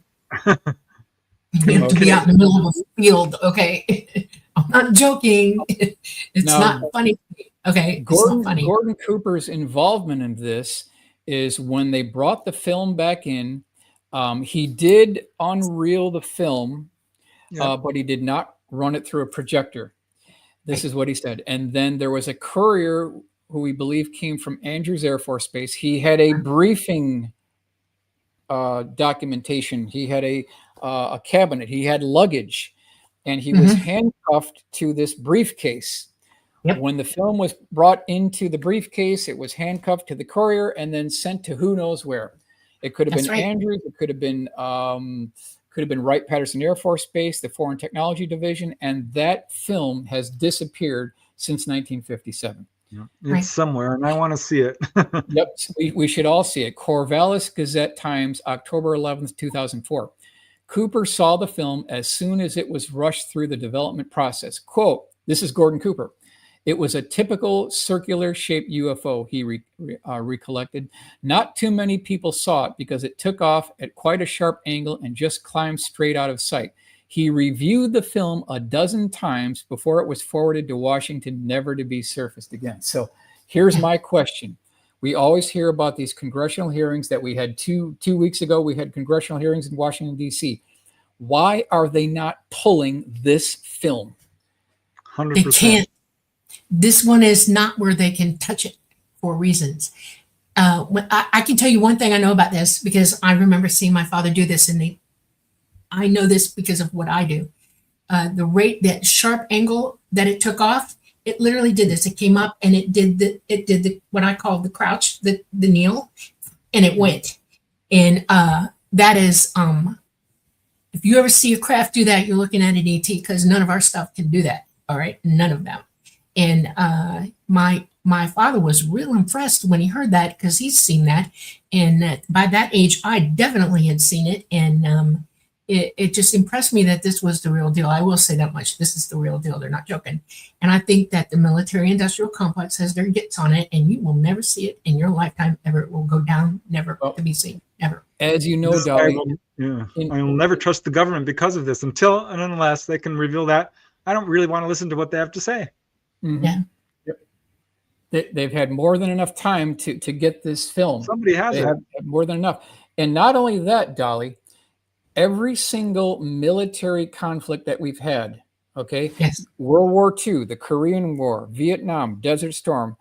You have to be out in the middle of a field. Okay. I'm not joking. It's No. not funny. Okay. It's not funny. Gordon Cooper's involvement in this is when they brought the film back in, he did unreel the film, Yep. but he did not run it through a projector. This is what he said. And then there was a courier who we believe came from Andrews Air Force Base. He had a briefing documentation. He had a cabinet. He had luggage, and he was handcuffed to this briefcase. Yep. When the film was brought into the briefcase, it was handcuffed to the courier and then sent to who knows where. It could have That's been right. Andrews. It could have been Wright-Patterson Air Force Base, the Foreign Technology Division, and that film has disappeared since 1957. It's Right. somewhere, and I want to see it. Yep, we should all see it. Corvallis Gazette Times, October 11th, 2004. Cooper saw the film as soon as it was rushed through the development process. Quote, this is Gordon Cooper. It was a typical circular-shaped UFO, he recollected. Not too many people saw it because it took off at quite a sharp angle and just climbed straight out of sight. He reviewed the film a dozen times before it was forwarded to Washington, never to be surfaced again. So here's my question. We always hear about these congressional hearings that we had two weeks ago. We had congressional hearings in Washington, D.C. Why are they not pulling this film? 100%. They can't. This one is not where they can touch it for reasons. I can tell you one thing I know about this because I remember seeing my father do this, and I know this because of what I do. That sharp angle that it took off, it literally did this. It came up and it did the what I call the crouch, the kneel, and it went. And that is, if you ever see a craft do that, you're looking at an ET, because none of our stuff can do that. All right, none of them. And my father was real impressed when he heard that, because he's seen that. And by that age, I definitely had seen it. And it just impressed me that this was the real deal. I will say that much. This is the real deal. They're not joking. And I think that the military industrial complex has their gets on it, and you will never see it in your lifetime ever. It will go down, never to be seen, ever. As you know, Dolly. I will never trust the government because of this until and unless they can reveal that. I don't really want to listen to what they have to say. Mm-hmm. Yeah. Yep. They've had more than enough time to get this film. Somebody has They it. have more than enough. And not only that, Dolly, every single military conflict that we've had, okay? Yes. World War II, the Korean War, Vietnam, Desert Storm,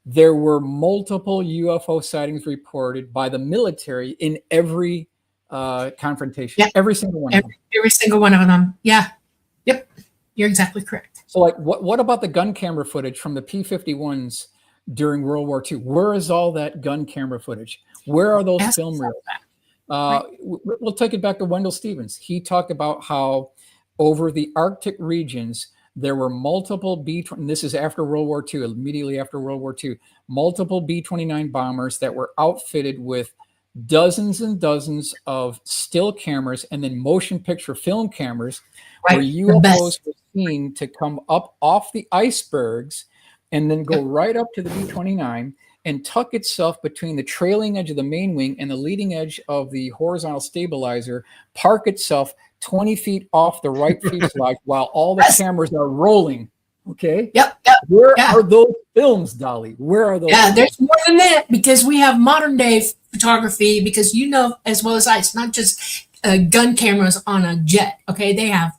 there were multiple UFO sightings reported by the military in every confrontation. Yeah. Every single one of them. Every single one of them. Yeah. Yep. You're exactly correct. So, like, what about the gun camera footage from the P-51s during World War II? Where is all that gun camera footage? Where are those film reels? We'll take it back to Wendell Stevens. He talked about how over the Arctic regions, there were multiple this is after World War II, immediately after World War II, multiple B-29 bombers that were outfitted with dozens and dozens of still cameras and then motion picture film cameras, where UFOs were seen to come up off the icebergs and then go right up to the B-29 and tuck itself between the trailing edge of the main wing and the leading edge of the horizontal stabilizer, park itself 20 feet off the right fuselage while all the cameras are rolling. Okay. Yep. Where are those films, Dolly? Where are those? Yeah, there's more than that, because we have modern day photography, because you know as well as I, it's not just gun cameras on a jet. Okay. They have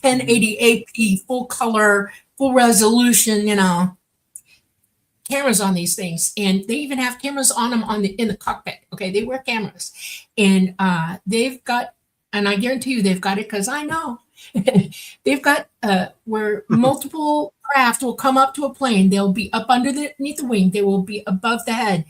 1080 AP, full color, full resolution, cameras on these things. And they even have cameras on them in the cockpit. Okay. They wear cameras, and they've got, and I guarantee you they've got it, because I know they've got where multiple craft will come up to a plane. They'll be up underneath the wing. They will be above the head,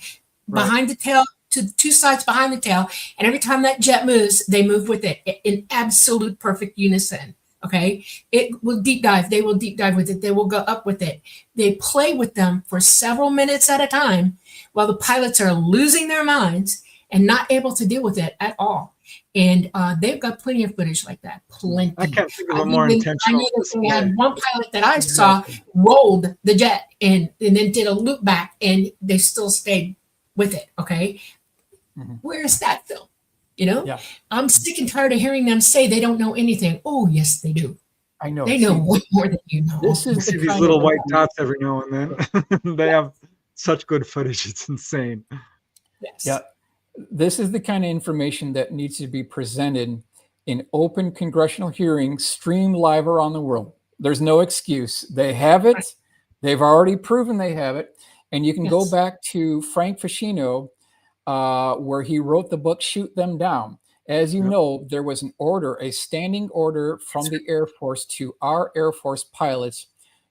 behind the tail, to the two sides behind the tail. And every time that jet moves, they move with it in absolute perfect unison. Okay. It will deep dive. They will deep dive with it. They will go up with it. They play with them for several minutes at a time while the pilots are losing their minds and not able to deal with it at all. And they've got plenty of footage like that. Plenty. I can't think of a more intentional. I know that we had one pilot that I saw rolled the jet and then did a loop back, and they still stayed with it. Okay. Mm-hmm. Where's that film? Yeah. I'm sick and tired of hearing them say they don't know anything. Oh, yes, they do. I know. They know way more than you know. This is see these little white dots every now and then. They have such good footage. It's insane. Yes. Yeah. This is the kind of information that needs to be presented in open congressional hearings, streamed live around the world. There's no excuse. They have it. They've already proven they have it. And you can go back to Frank Ficino where he wrote the book, Shoot Them Down. As you know, there was an order, a standing order from the Air Force to our Air Force pilots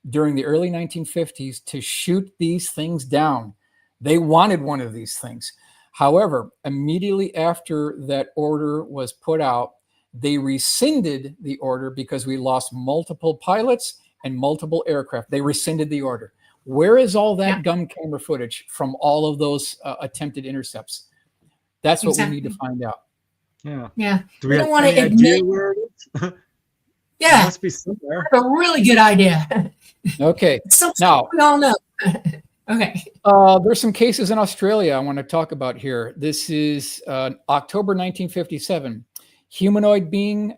during the early 1950s to shoot these things down. They wanted one of these things. However, immediately after that order was put out, they rescinded the order because we lost multiple pilots and multiple aircraft. They rescinded the order. Where is all that gun camera footage from all of those attempted intercepts? That's what we need to find out. Yeah. Do we have want any to admit idea where it is? Yeah. It must be somewhere. That's a really good idea. Okay. Now we all know. Okay. There's some cases in Australia I want to talk about here. This is October 1957. Humanoid being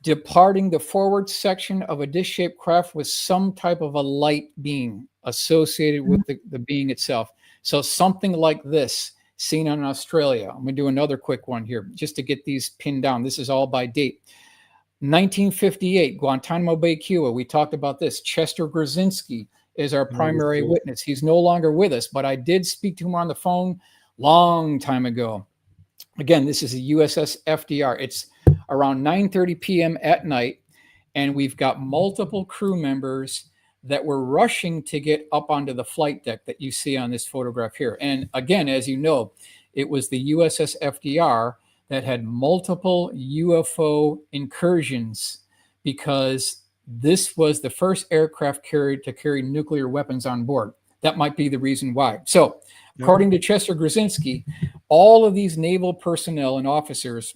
departing the forward section of a dish-shaped craft with some type of a light being associated with the being itself. So something like this seen in Australia. I'm going to do another quick one here just to get these pinned down. This is all by date. 1958, Guantanamo Bay, Cuba. We talked about this. Chester Grzinski is our primary witness. He's no longer with us, but I did speak to him on the phone long time ago. Again, this is a USS FDR. It's around 9:30 p.m. at night, and we've got multiple crew members that were rushing to get up onto the flight deck that you see on this photograph here. And again, as you know, it was the USS FDR that had multiple UFO incursions because this was the first aircraft to carry nuclear weapons on board. That might be the reason why. So, according to Chester Grzinski, all of these naval personnel and officers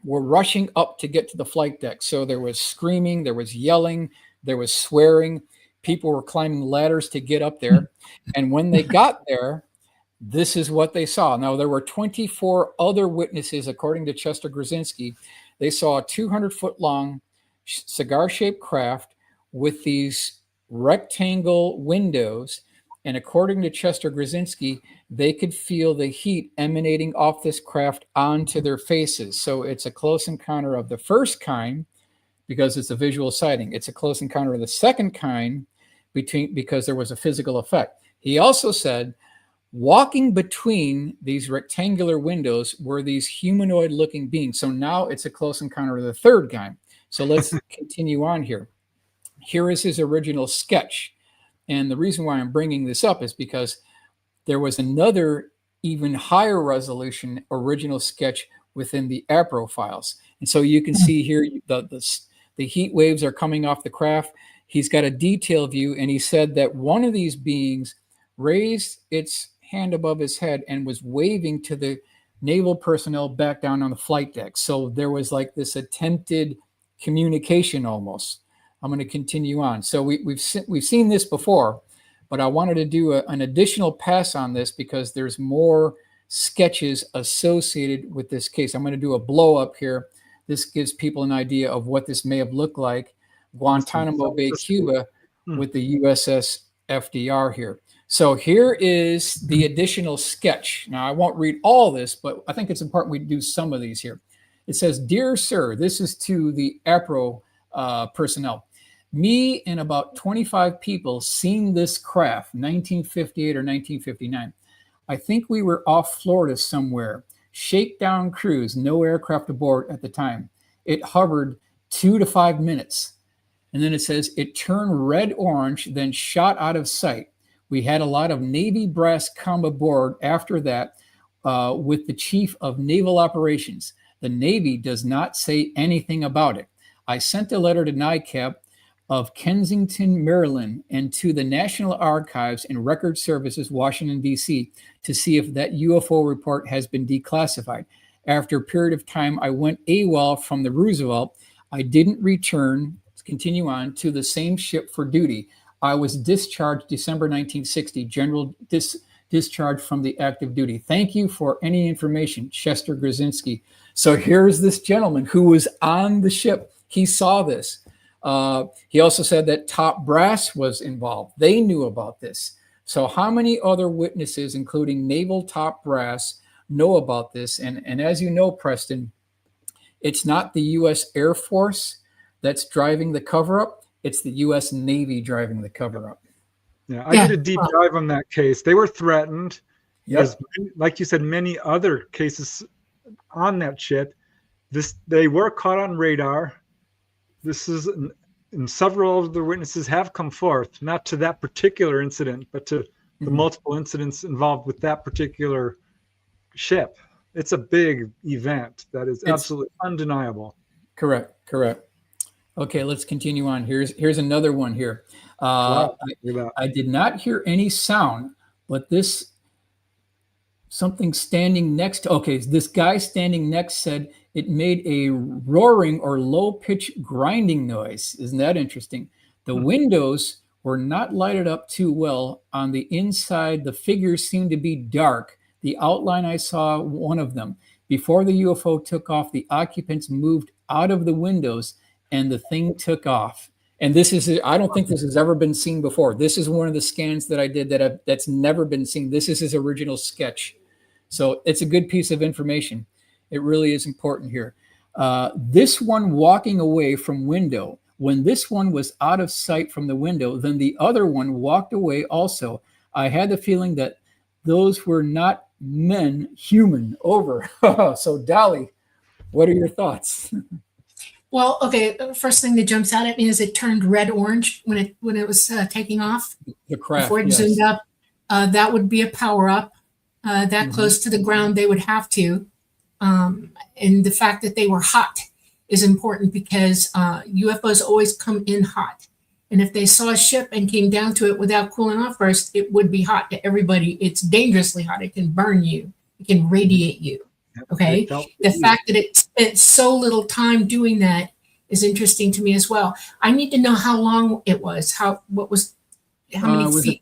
were rushing up to get to the flight deck. So there was screaming, there was yelling, there was swearing. People were climbing ladders to get up there. And when they got there, this is what they saw. Now, there were 24 other witnesses, according to Chester Grzinski. They saw a 200-foot-long cigar-shaped craft with these rectangle windows. And according to Chester Grzinski, they could feel the heat emanating off this craft onto their faces. So it's a close encounter of the first kind because it's a visual sighting. It's a close encounter of the second kind because there was a physical effect. He also said walking between these rectangular windows were these humanoid-looking beings. So now it's a close encounter of the third kind. So let's continue on here. Here is his original sketch. And the reason why I'm bringing this up is because there was another even higher resolution original sketch within the APRO files. And so you can see here the heat waves are coming off the craft. He's got a detail view, and he said that one of these beings raised its hand above his head and was waving to the naval personnel back down on the flight deck. So there was like this attempted communication almost. I'm going to continue on. So we've seen this before, but I wanted to do an additional pass on this because there's more sketches associated with this case. I'm going to do a blow up here. This gives people an idea of what this may have looked like. Guantanamo Bay, Cuba, with the USS FDR here. So here is the additional sketch. Now, I won't read all this, but I think it's important we do some of these here. It says, "Dear sir," this is to the APRO personnel. "Me and about 25 people seen this craft, 1958 or 1959. I think we were off Florida somewhere. Shakedown cruise, no aircraft aboard at the time. It hovered 2 to 5 minutes. And then it says, it turned red-orange, then shot out of sight. We had a lot of Navy brass come aboard after that with the Chief of Naval Operations. The Navy does not say anything about it. I sent a letter to NICAP of Kensington, Maryland, and to the National Archives and Record Services, Washington, D.C., to see if that UFO report has been declassified. After a period of time, I went AWOL from the Roosevelt. I didn't return, continue on, to the same ship for duty. I was discharged December 1960, general discharge from the active duty. Thank you for any information, Chester Grzinski." So here's this gentleman who was on the ship. He saw this. He also said that top brass was involved. They knew about this. So how many other witnesses, including naval top brass, know about this? And as you know, Preston, it's not the U.S. Air Force that's driving the cover-up. It's the U.S. Navy driving the cover-up. Yeah, I did a deep dive on that case. They were threatened. There's, like you said, many other cases on that ship. They were caught on radar. And several of the witnesses have come forth, not to that particular incident, but to the multiple incidents involved with that particular ship. It's a big event that is absolutely undeniable. Correct. Okay, let's continue on. Here's another one here. Wow. I did not hear any sound, but this this guy standing next said it made a roaring or low-pitched grinding noise. Isn't that interesting? The windows were not lighted up too well. On the inside, the figures seemed to be dark. The outline, I saw one of them. Before the UFO took off, the occupants moved out of the windows and the thing took off. And I don't think this has ever been seen before. This is one of the scans that I did that's never been seen. This is his original sketch. So it's a good piece of information. It really is important here. This one walking away from window, when this one was out of sight from the window, then the other one walked away also. I had the feeling that those were not men, human. Over. So Dolly, what are your thoughts? Well, okay. The first thing that jumps out at me is it turned red-orange when it was taking off. The craft, before it zoomed up. That would be a power-up. That close to the ground, they would have to. And the fact that they were hot is important because UFOs always come in hot. And if they saw a ship and came down to it without cooling off first, it would be hot to everybody. It's dangerously hot. It can burn you. It can radiate you. Okay. The fact that it spent so little time doing that is interesting to me as well. I need to know how long it was. How many feet?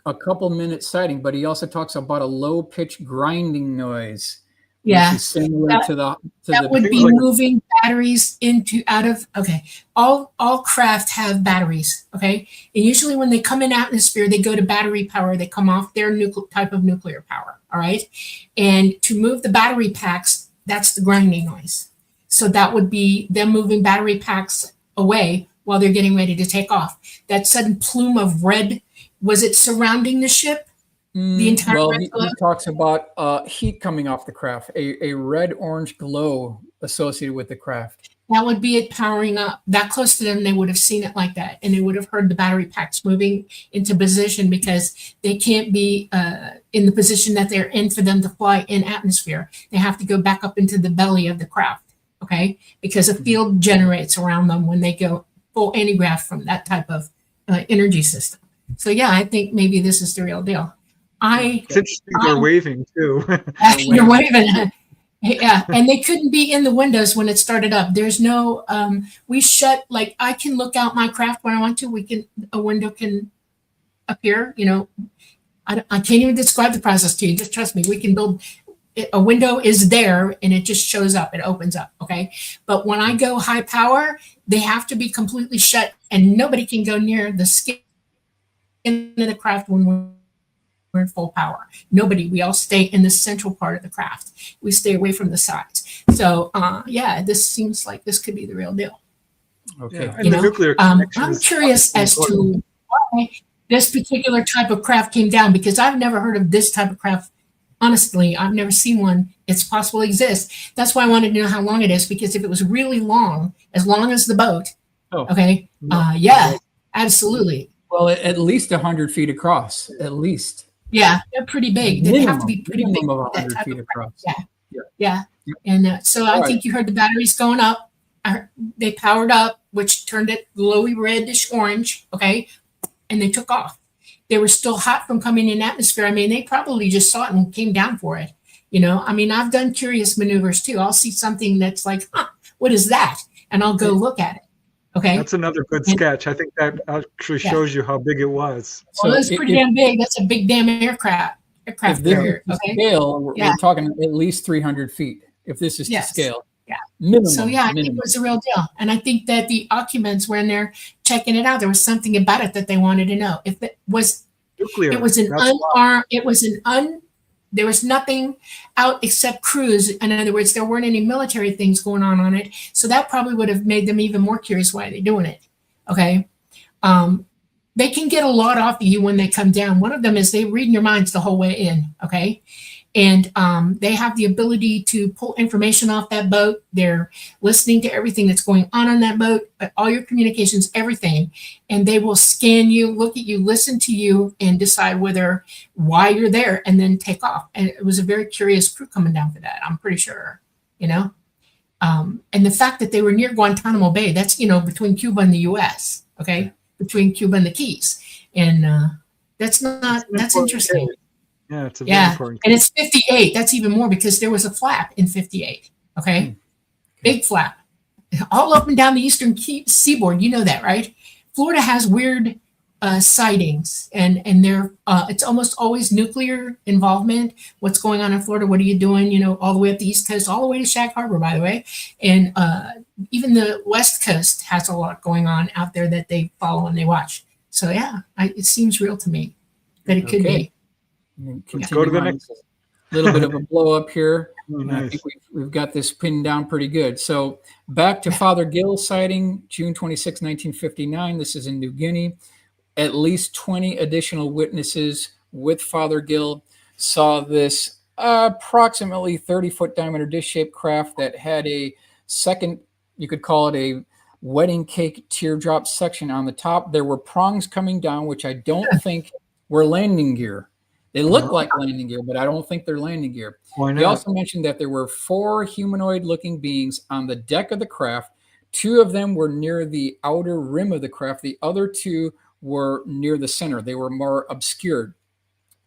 A couple minute sighting, but he also talks about a low pitched grinding noise. Yeah, which is similar to that would be moving batteries okay. All craft have batteries, okay? And usually when they come in atmosphere, they go to battery power. They come off their type of nuclear power, all right? And to move the battery packs, that's the grinding noise. So that would be them moving battery packs away while they're getting ready to take off. That sudden plume of red, was it surrounding the ship? The entire he talks about heat coming off the craft, a red-orange glow associated with the craft. That would be it powering up. That close to them, they would have seen it like that. And they would have heard the battery packs moving into position because they can't be in the position that they're in for them to fly in atmosphere. They have to go back up into the belly of the craft, okay? Because a field generates around them when they go full antigraft from that type of energy system. So yeah, I think maybe this is the real deal. It's interesting they're waving too. You're waving. Yeah, and they couldn't be in the windows when it started up. There's no, we shut, like I can look out my craft when I want to. A window can appear, I can't even describe the process to you. Just trust me. We can build, a window is there and it just shows up. It opens up, okay? But when I go high power, they have to be completely shut and nobody can go near the skin of the craft when we're in full power. Nobody. We all stay in the central part of the craft. We stay away from the sides. So, this seems like this could be the real deal. Okay. Yeah, and the nuclear I'm curious as to why this particular type of craft came down because I've never heard of this type of craft. Honestly, I've never seen one. It's possible it exists. That's why I wanted to know how long it is because if it was really long, as long as the boat, okay, absolutely. Well, at least 100 feet across, at least. Yeah, they're pretty big. They have to be pretty big. Of 100 feet across. Yeah. And so I think you heard the batteries going up. They powered up, which turned it glowy reddish orange, okay? And they took off. They were still hot from coming in atmosphere. I mean, they probably just saw it and came down for it. I've done curious maneuvers too. I'll see something that's like, what is that? And I'll go look at it. Okay. That's another good sketch. I think that actually shows you how big it was. So it's pretty damn big. That's a big damn aircraft carrier. Okay. Scale, we're talking at least 300 feet. If this is to scale. Yeah. Minimum. So I think it was a real deal. And I think that the occupants, when they're checking it out, there was something about it that they wanted to know. If it was nuclear, it was an unarmed, there was nothing out except crews. In other words, there weren't any military things going on it. So that probably would have made them even more curious why they're doing it. Okay. they can get a lot off of you when they come down. One of them is they read your minds the whole way in, okay? And they have the ability to pull information off that boat. They're listening to everything that's going on that boat, all your communications, everything. And they will scan you, look at you, listen to you, and decide why you're there, and then take off. And it was a very curious crew coming down for that, I'm pretty sure, you know? And the fact that they were near Guantanamo Bay, that's, between Cuba and the US, okay? Between Cuba and the Keys. And that's interesting. Yeah, it's a very important. And it's 58. That's even more because there was a flap in 58. Okay. Big flap. All up and down the eastern seaboard. You know that, right? Florida has weird sightings, and it's almost always nuclear involvement. What's going on in Florida? What are you doing? All the way up the East Coast, all the way to Shag Harbor, by the way. And even the West Coast has a lot going on out there that they follow and they watch. So yeah, it seems real to me that it could be. Go to the next. A little bit of a blow up here. Nice. I think we've got this pinned down pretty good. So back to Father Gill sighting, June 26, 1959. This is in New Guinea. At least 20 additional witnesses with Father Gill saw this approximately 30-foot diameter dish-shaped craft that had a second, you could call it a wedding cake teardrop section on the top. There were prongs coming down, which I don't think were landing gear. They look like landing gear, but I don't think they're landing gear. Why not? He also mentioned that there were 4 humanoid-looking beings on the deck of the craft. 2 of them were near the outer rim of the craft. The other 2 were near the center. They were more obscured.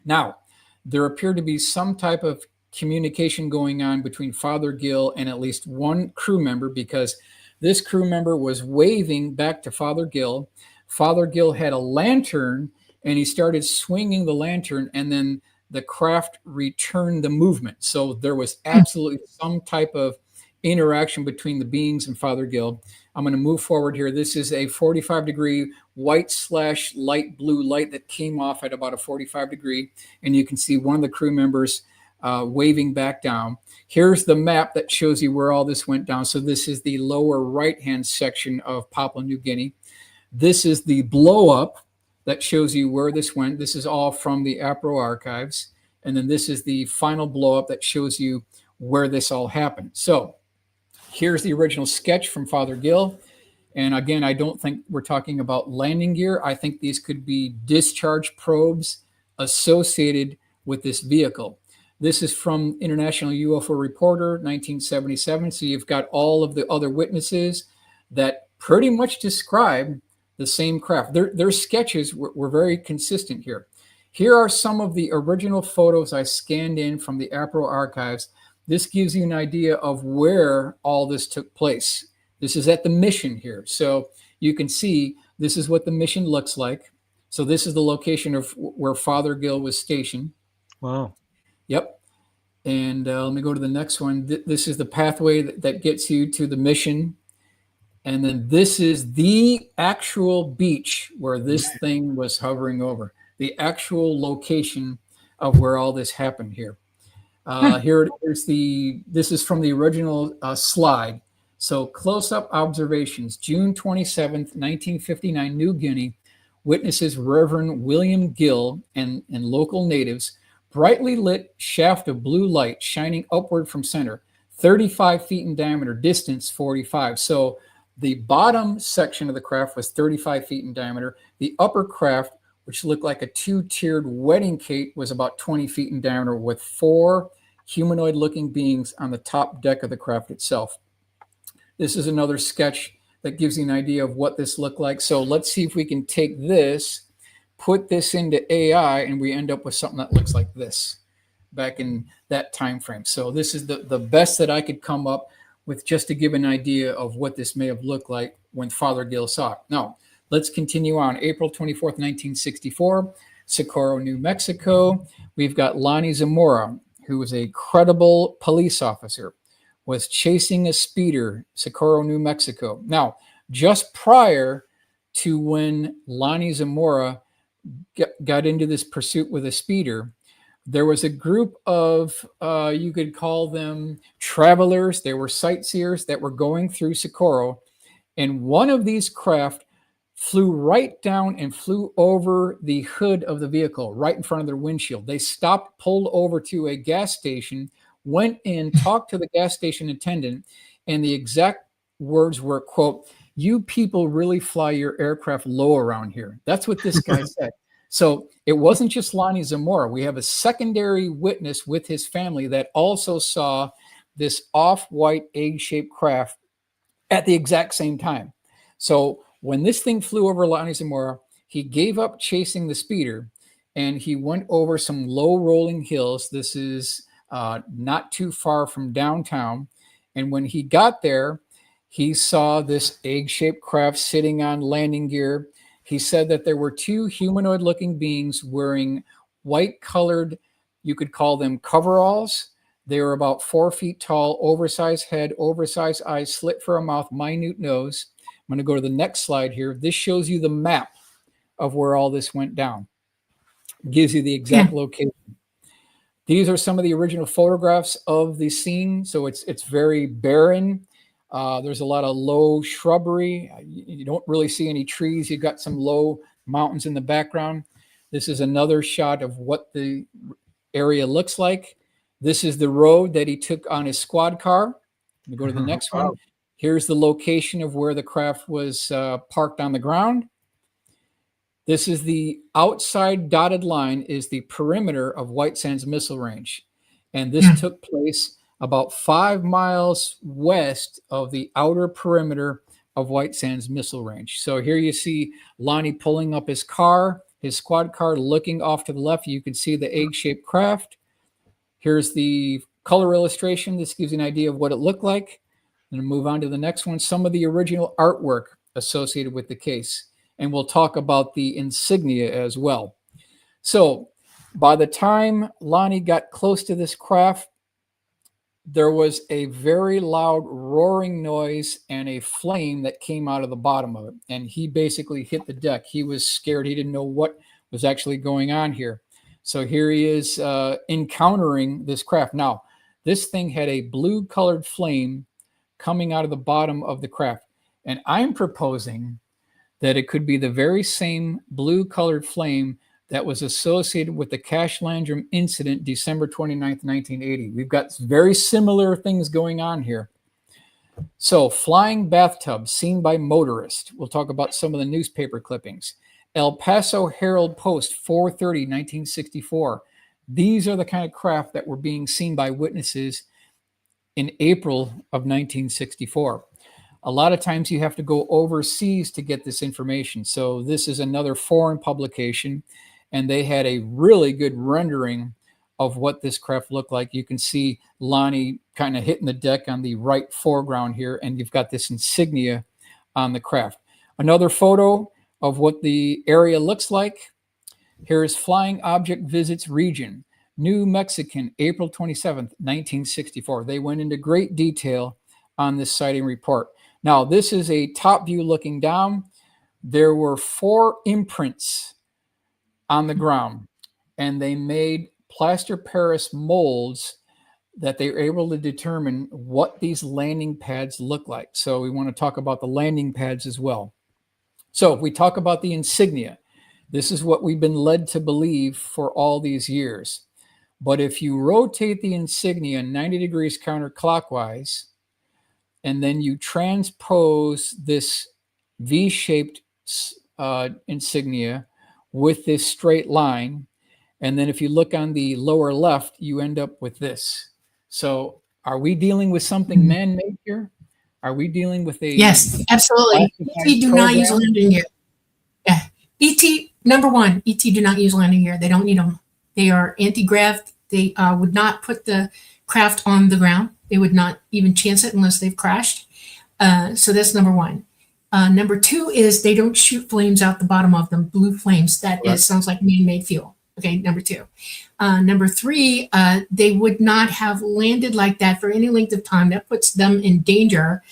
Now, there appeared to be some type of communication going on between Father Gill and at least one crew member, because this crew member was waving back to Father Gill. Father Gill had a lantern, and he started swinging the lantern, and then the craft returned the movement. So there was absolutely some type of interaction between the beings and Father Gill. I'm going to move forward here. This is a 45-degree white/light blue light that came off at about a 45 degree, and you can see one of the crew members waving back down. Here's the map that shows you where all this went down. So this is the lower right-hand section of Papua New Guinea. This is the blow-up that shows you where this went. This is all from the APRO archives. And then this is the final blow-up that shows you where this all happened. So here's the original sketch from Father Gill. And again, I don't think we're talking about landing gear. I think these could be discharge probes associated with this vehicle. This is from International UFO Reporter, 1977. So you've got all of the other witnesses that pretty much describe the same craft. Their sketches were very consistent here. Here are some of the original photos I scanned in from the APRO archives. This gives you an idea of where all this took place. This is at the mission here. So you can see this is what the mission looks like. So this is the location of where Father Gill was stationed. Wow. Yep. And let me go to the next one. This is the pathway that gets you to the mission. And then this is the actual beach where this thing was hovering over, the actual location of where all this happened here. This is from the original slide. So close-up observations, June 27th, 1959, New Guinea, witnesses Reverend William Gill and local natives, brightly lit shaft of blue light shining upward from center, 35 feet in diameter, distance 45. So the bottom section of the craft was 35 feet in diameter. The upper craft, which looked like a 2-tiered wedding cake, was about 20 feet in diameter with 4 humanoid-looking beings on the top deck of the craft itself. This is another sketch that gives you an idea of what this looked like. So let's see if we can take this, put this into AI, and we end up with something that looks like this back in that time frame. So this is the best that I could come up with, just to give an idea of what this may have looked like when Father Gill saw it. Now, let's continue on. April 24th, 1964, Socorro, New Mexico. We've got Lonnie Zamora, who was a credible police officer, was chasing a speeder, Socorro, New Mexico. Now, just prior to when Lonnie Zamora got into this pursuit with a speeder, there was a group of, you could call them travelers. They were sightseers that were going through Socorro. And one of these craft flew right down and flew over the hood of the vehicle, right in front of their windshield. They stopped, pulled over to a gas station, went in, talked to the gas station attendant, and the exact words were, quote, "You people really fly your aircraft low around here." That's what this guy said. So it wasn't just Lonnie Zamora. We have a secondary witness with his family that also saw this off-white egg-shaped craft at the exact same time. So when this thing flew over Lonnie Zamora, he gave up chasing the speeder and he went over some low rolling hills. This is not too far from downtown. And when he got there, he saw this egg-shaped craft sitting on landing gear. He said that there were two humanoid-looking beings wearing white-colored, you could call them coveralls. They were about 4 feet tall, oversized head, oversized eyes, slit for a mouth, minute nose. I'm going to go to the next slide here. This shows you the map of where all this went down. Gives you the exact location. These are some of the original photographs of the scene. So it's very barren. There's a lot of low shrubbery. You don't really see any trees. You've got some low mountains in the background. This is another shot of what the area looks like. This is the road that he took on his squad car. We go to the next one. Here's the location of where the craft was parked on the ground. This is the outside dotted line is the perimeter of White Sands Missile Range. And this took place about 5 miles west of the outer perimeter of White Sands Missile Range. So here you see Lonnie pulling up his car, his squad car, looking off to the left. You can see the egg-shaped craft. Here's the color illustration. This gives you an idea of what it looked like. I'm going to move on to the next one. Some of the original artwork associated with the case. And we'll talk about the insignia as well. So by the time Lonnie got close to this craft, there was a very loud roaring noise and a flame that came out of the bottom of it. And he basically hit the deck. He was scared. He didn't know what was actually going on here. So here he is encountering this craft. Now, this thing had a blue colored flame coming out of the bottom of the craft. And I'm proposing that it could be the very same blue colored flame that was associated with the Cash Landrum incident, December 29th, 1980. We've got very similar things going on here. So flying bathtub seen by motorist. We'll talk about some of the newspaper clippings. El Paso Herald Post, 4/30, 1964. These are the kind of craft that were being seen by witnesses in April of 1964. A lot of times you have to go overseas to get this information. So this is another foreign publication, and they had a really good rendering of what this craft looked like. You can see Lonnie kind of hitting the deck on the right foreground here, and you've got this insignia on the craft. Another photo of what the area looks like. Here is Flying Object Visits Region, New Mexican, April 27th, 1964. They went into great detail on this sighting report. Now, this is a top view looking down. There were 4 imprints on the ground, and they made plaster Paris molds that they were able to determine what these landing pads look like. So we want to talk about the landing pads as well. So if we talk about the insignia, this is what we've been led to believe for all these years. But if you rotate the insignia 90 degrees counterclockwise, and then you transpose this V-shaped insignia with this straight line, and then if you look on the lower left, you end up with this. So are we dealing with something man-made here? Are we dealing with a... Yes, absolutely. ET do not use landing gear. Yeah. ET, number one, ET do not use landing gear. They don't need them. They are anti-grav. They would not put the craft on the ground. They would not even chance it unless they've crashed. So that's number one. Number two is they don't shoot flames out the bottom of them, blue flames. That sounds like man-made fuel. Okay, number two. Number three, they would not have landed like that for any length of time. That puts them in danger.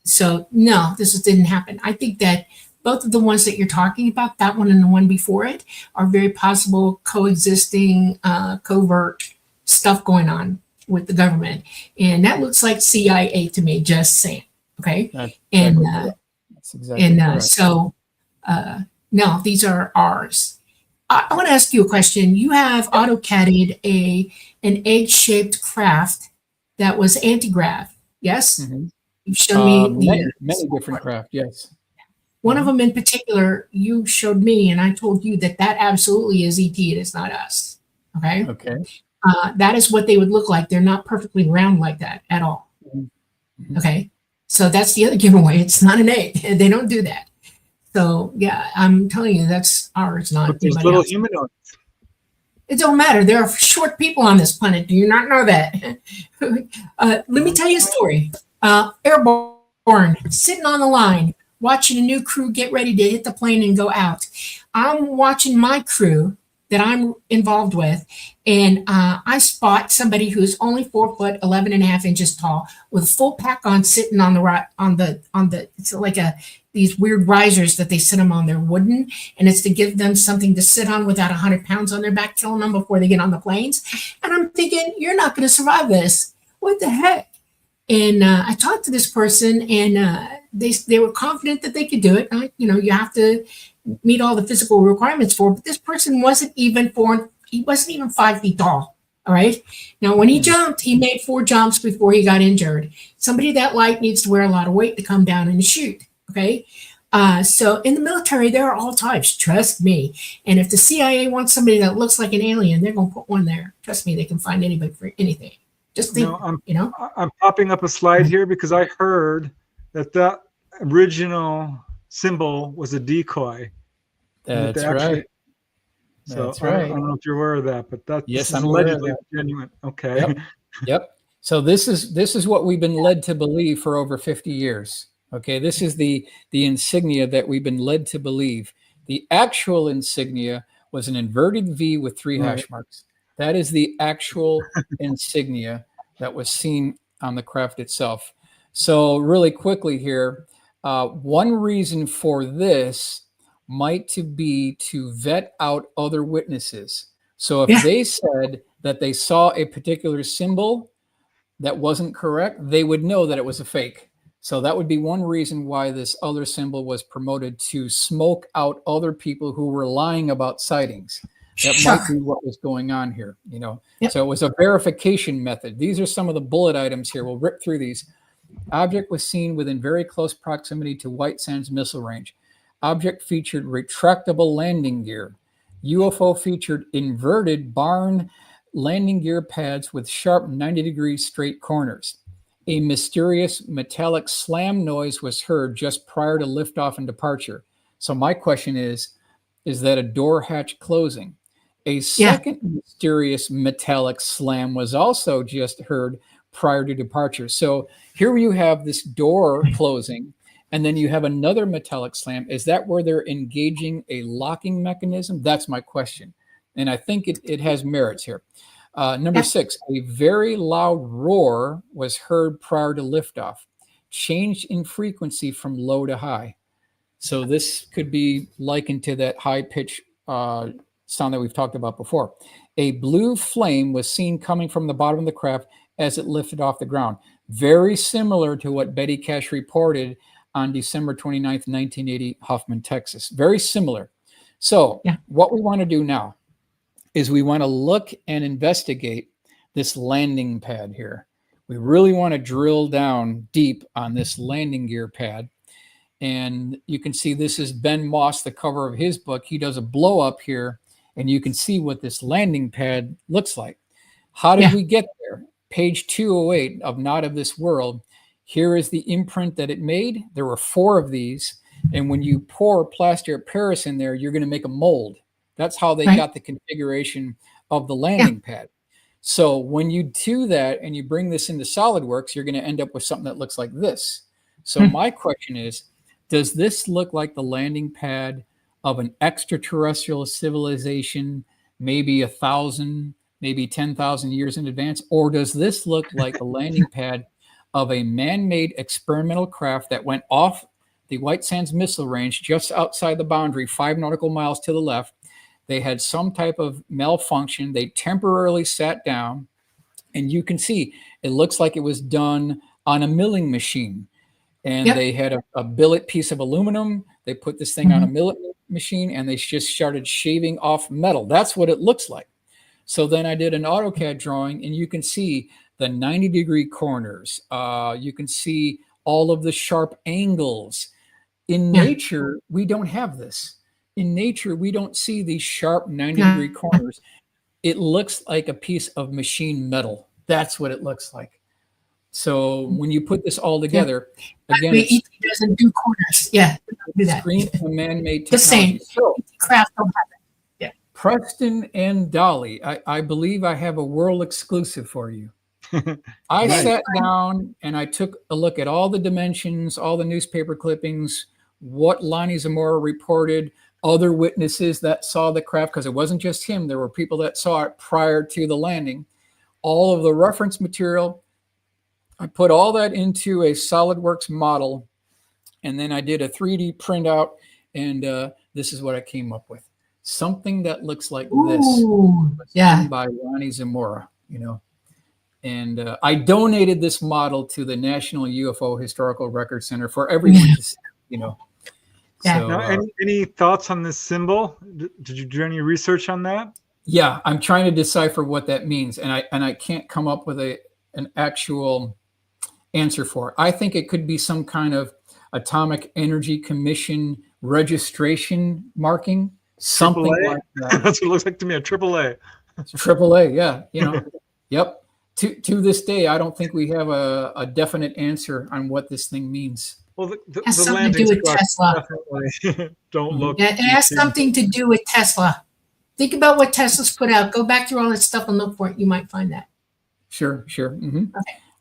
So no, this didn't happen. I think that both of the ones that you're talking about, that one and the one before it, are very possible coexisting covert stuff going on with the government. And that looks like CIA to me, just saying. Okay. That's exactly correct. So No, these are ours. I want to ask you a question. You have AutoCAD'd an egg-shaped craft that was anti-grav, yes? Mhm. You've shown me Many different craft, yes. one of them in particular, you showed me, and I told you that that absolutely is ET. It is not us. Okay. Okay. That is what they would look like. They're not perfectly round like that at all. Mhm. Okay. So that's the other giveaway. It's not an egg. They don't do that. So yeah, I'm telling you, that's ours, not But these anybody little else. humanoids. It don't matter. There are short people on this planet. Do you not know that? Let me tell you a story. Airborne, sitting on the line, watching a new crew get ready to hit the plane and go out. I'm watching my crew that I'm involved with, and I spot somebody who's only 4 foot 11 and a half inches tall with a full pack on, sitting on the it's like these weird risers that they sit them on. They're wooden, and it's to give them something to sit on without 100 pounds on their back, killing them before they get on the planes. And I'm thinking, you're not going to survive this. What the heck? And I talked to this person, and they were confident that they could do it. You have to meet all the physical requirements for, but this person wasn't even 5 feet tall. All right. Now, when he jumped, he made 4 jumps before he got injured. Somebody that light needs to wear a lot of weight to come down and shoot. Okay. So in the military, there are all types. Trust me. And if the CIA wants somebody that looks like an alien, they're going to put one there. Trust me, they can find anybody for anything. Just think, I'm popping up a slide here because I heard that original symbol was a decoy. That's right. So That's I right. don't know if you're aware of that, but this is I'm aware of allegedly that. genuine. Okay. Yep. So this is what we've been led to believe for over 50 years. Okay, this is the insignia that we've been led to believe. The actual insignia was an inverted V with 3 hash marks. That is the actual insignia that was seen on the craft itself. So really quickly here, one reason for this might to be to vet out other witnesses. So if they said that they saw a particular symbol that wasn't correct, they would know that it was a fake. So that would be one reason why this other symbol was promoted, to smoke out other people who were lying about sightings. That might be what was going on here, So it was a verification method. These are some of the bullet items here. We'll rip through these. Object was seen within very close proximity to White Sands Missile Range. Object featured retractable landing gear. UFO featured inverted barn landing gear pads with sharp 90-degree straight corners. A mysterious metallic slam noise was heard just prior to liftoff and departure. So my question is that a door hatch closing? A second mysterious metallic slam was also just heard prior to departure. So here you have this door closing, and then you have another metallic slam. Is that where they're engaging a locking mechanism? That's my question. And I think it has merits here. Number 6, a very loud roar was heard prior to liftoff, changed in frequency from low to high. So this could be likened to that high pitch sound that we've talked about before. A blue flame was seen coming from the bottom of the craft as it lifted off the ground. Very similar to what Betty Cash reported on December 29th, 1980, Huffman, Texas. Very similar. So what we want to do now is we want to look and investigate this landing pad here. We really want to drill down deep on this landing gear pad. And you can see this is Ben Moss, the cover of his book. He does a blow up here, and you can see what this landing pad looks like. How did we get there? Page 208 of Not of This World. Here is the imprint that it made. There were 4 of these. And when you pour plaster of Paris in there, you're going to make a mold. That's how they got the configuration of the landing pad. So when you do that and you bring this into SolidWorks, you're going to end up with something that looks like this. So my question is, does this look like the landing pad of an extraterrestrial civilization, maybe 1,000, maybe 10,000 years in advance? Or does this look like a landing pad of a man-made experimental craft that went off the White Sands Missile Range just outside the boundary, 5 nautical miles to the left? They had some type of malfunction. They temporarily sat down, and you can see it looks like it was done on a milling machine. And they had a billet piece of aluminum. They put this thing on a milling machine and they just started shaving off metal. That's what it looks like. So then I did an AutoCAD drawing, and you can see the 90-degree corners. You can see all of the sharp angles. In nature, we don't have this. In nature, we don't see these sharp 90-degree corners. It looks like a piece of machine metal. That's what it looks like. So when you put this all together, again, ET doesn't do corners. Yeah, do that. Screen from a man-made technology. The same. So, Craft don't have it. Yeah. Preston and Dolly, I believe I have a world exclusive for you. I sat down and I took a look at all the dimensions, all the newspaper clippings, what Lonnie Zamora reported, other witnesses that saw the craft, because it wasn't just him. There were people that saw it prior to the landing. All of the reference material, I put all that into a SolidWorks model, and then I did a 3D printout, and this is what I came up with. Something that looks like this. By Lonnie Zamora, you know. And I donated this model to the National UFO Historical Record Center for everyone to see, you know. So, now, any thoughts on this symbol? Did you do any research on that? Yeah, I'm trying to decipher what that means, and I can't come up with an actual answer for it. I think it could be some kind of Atomic Energy Commission registration marking, something AAA? like that. That's what it looks like to me, a AAA. AAA, yeah, you know, yep. To this day, I don't think we have a definite answer on what this thing means. Well, it has something to do with Tesla. Don't look. Yeah, it has something to do with Tesla. Think about what Tesla's put out. Go back through all that stuff and look for it. You might find that. Sure. Okay.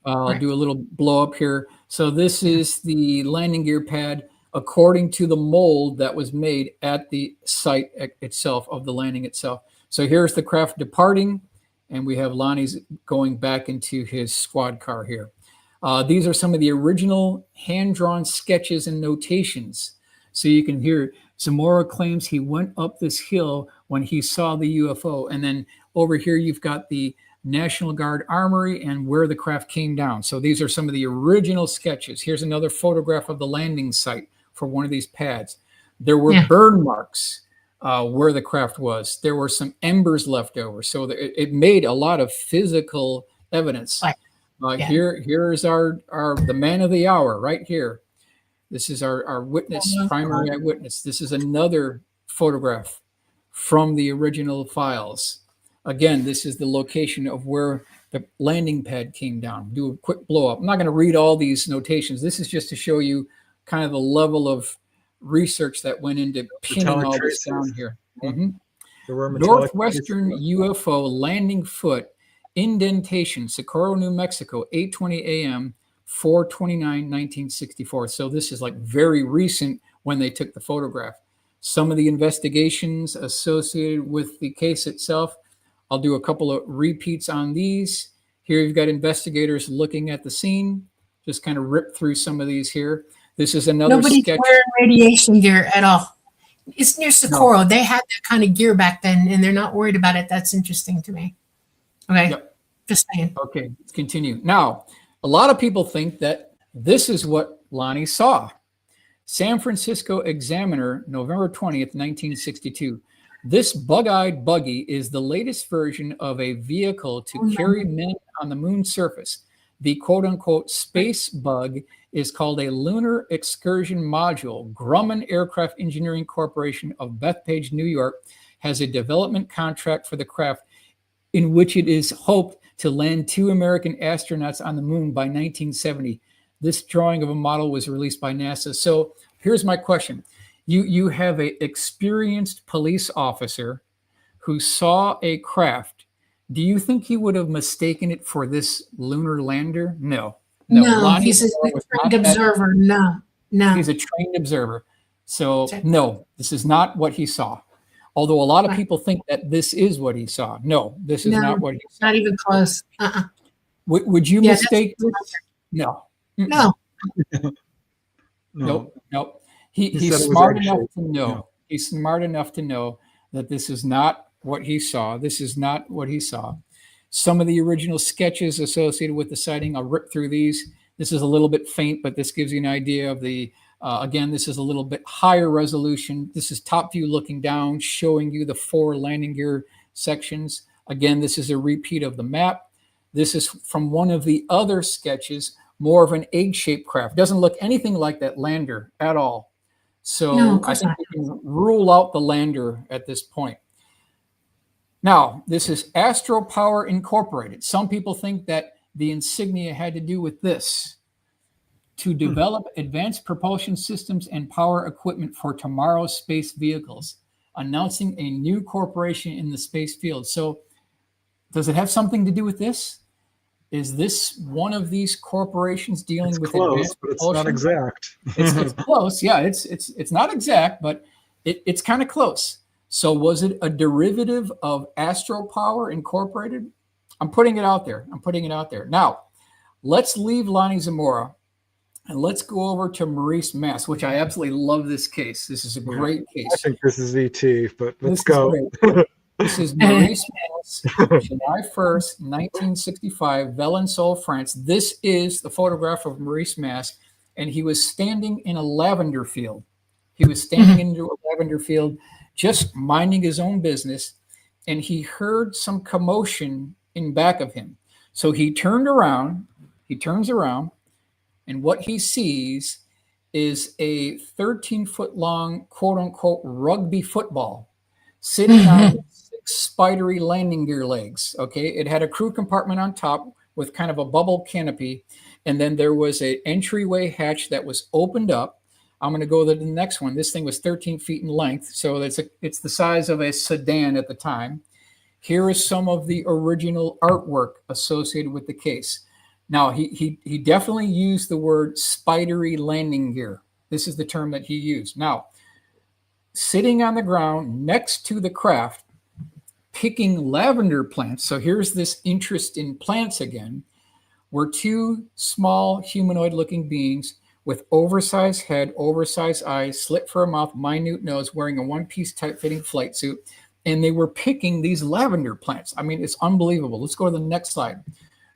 I'll do a little blow up here. So this is the landing gear pad according to the mold that was made at the site itself of the landing itself. So here's the craft departing, and we have Lonnie's going back into his squad car here. These are some of the original hand-drawn sketches and notations. So you can hear Zamora claims he went up this hill when he saw the UFO. And then over here, you've got the National Guard Armory and where the craft came down. So these are some of the original sketches. Here's another photograph of the landing site for one of these pads. There were burn marks where the craft was. There were some embers left over. So it made a lot of physical evidence. Here's the man of the hour right here. This is our witness, primary eyewitness. This is another photograph from the original files. Again, this is the location of where the landing pad came down. Do a quick blow up. I'm not going to read all these notations. This is just to show you kind of the level of research that went into pinning all this down here. Northwestern UFO landing foot indentation, Socorro, New Mexico, 8:20 a.m., 4/29/1964. So this is like very recent when they took the photograph. Some of the investigations associated with the case itself, I'll do a couple of repeats on these. Here you've got investigators looking at the scene. Just kind of rip through some of these here. This is another Nobody's sketch. wearing radiation gear at all. It's near Socorro. No. They had that kind of gear back then, and they're not worried about it. That's interesting to me. Okay, just saying. Okay, let's continue. Now, a lot of people think that this is what Lonnie saw. San Francisco Examiner, November 20th, 1962. This bug-eyed buggy is the latest version of a vehicle to carry men on the moon's surface. The quote-unquote space bug is called a Lunar Excursion Module. Grumman Aircraft Engineering Corporation of Bethpage, New York, has a development contract for the craft in which it is hoped to land 2 American astronauts on the moon by 1970. This drawing of a model was released by NASA. So here's my question. You have an experienced police officer who saw a craft. Do you think he would have mistaken it for this lunar lander? No. He's a trained observer. No. He's a trained observer. So no, this is not what he saw. Although a lot of people think that this is what he saw. No, this is not what he saw. Not even close. Would you mistake this? No. No. Nope. He's smart enough to know. No. He's smart enough to know that this is not what he saw. This is not what he saw. Some of the original sketches associated with the sighting, I'll rip through these. This is a little bit faint, but this gives you an idea of the Again, this is a little bit higher resolution. This is top view looking down, showing you the 4 landing gear sections. Again, this is a repeat of the map. This is from one of the other sketches, more of an egg-shaped craft. Doesn't look anything like that lander at all. So No, I think we can rule out the lander at this point. Now, this is Astro Power Incorporated. Some people think that the insignia had to do with this: to develop advanced propulsion systems and power equipment for tomorrow's space vehicles, announcing a new corporation in the space field. So does it have something to do with this? Is this one of these corporations dealing with close, advanced but it's propulsion? not exact. It's close. Yeah, it's not exact, but it's kind of close. So was it a derivative of Astro Power Incorporated? I'm putting it out there. Now, let's leave Lonnie Zamora and let's go over to Maurice Mass, which I absolutely love this case. This is a great case. I think this is ET, but let's go. This is Maurice Mass, July 1st, 1965, Valençol, France. This is the photograph of Maurice Mass, and he was standing in a lavender field. Just minding his own business, and he heard some commotion in back of him. So he turns around, and what he sees is a 13-foot long, quote unquote, rugby football sitting on 6 spidery landing gear legs. Okay. It had a crew compartment on top with kind of a bubble canopy. And then there was an entryway hatch that was opened up. I'm going to go to the next one. This thing was 13 feet in length. So it's the size of a sedan at the time. Here is some of the original artwork associated with the case. Now, he definitely used the word spidery landing gear. This is the term that he used. Now, sitting on the ground next to the craft, picking lavender plants. So here's this interest in plants again, were 2 small humanoid-looking beings with oversized head, oversized eyes, slit for a mouth, minute nose, wearing a one-piece tight-fitting flight suit. And they were picking these lavender plants. I mean, it's unbelievable. Let's go to the next slide.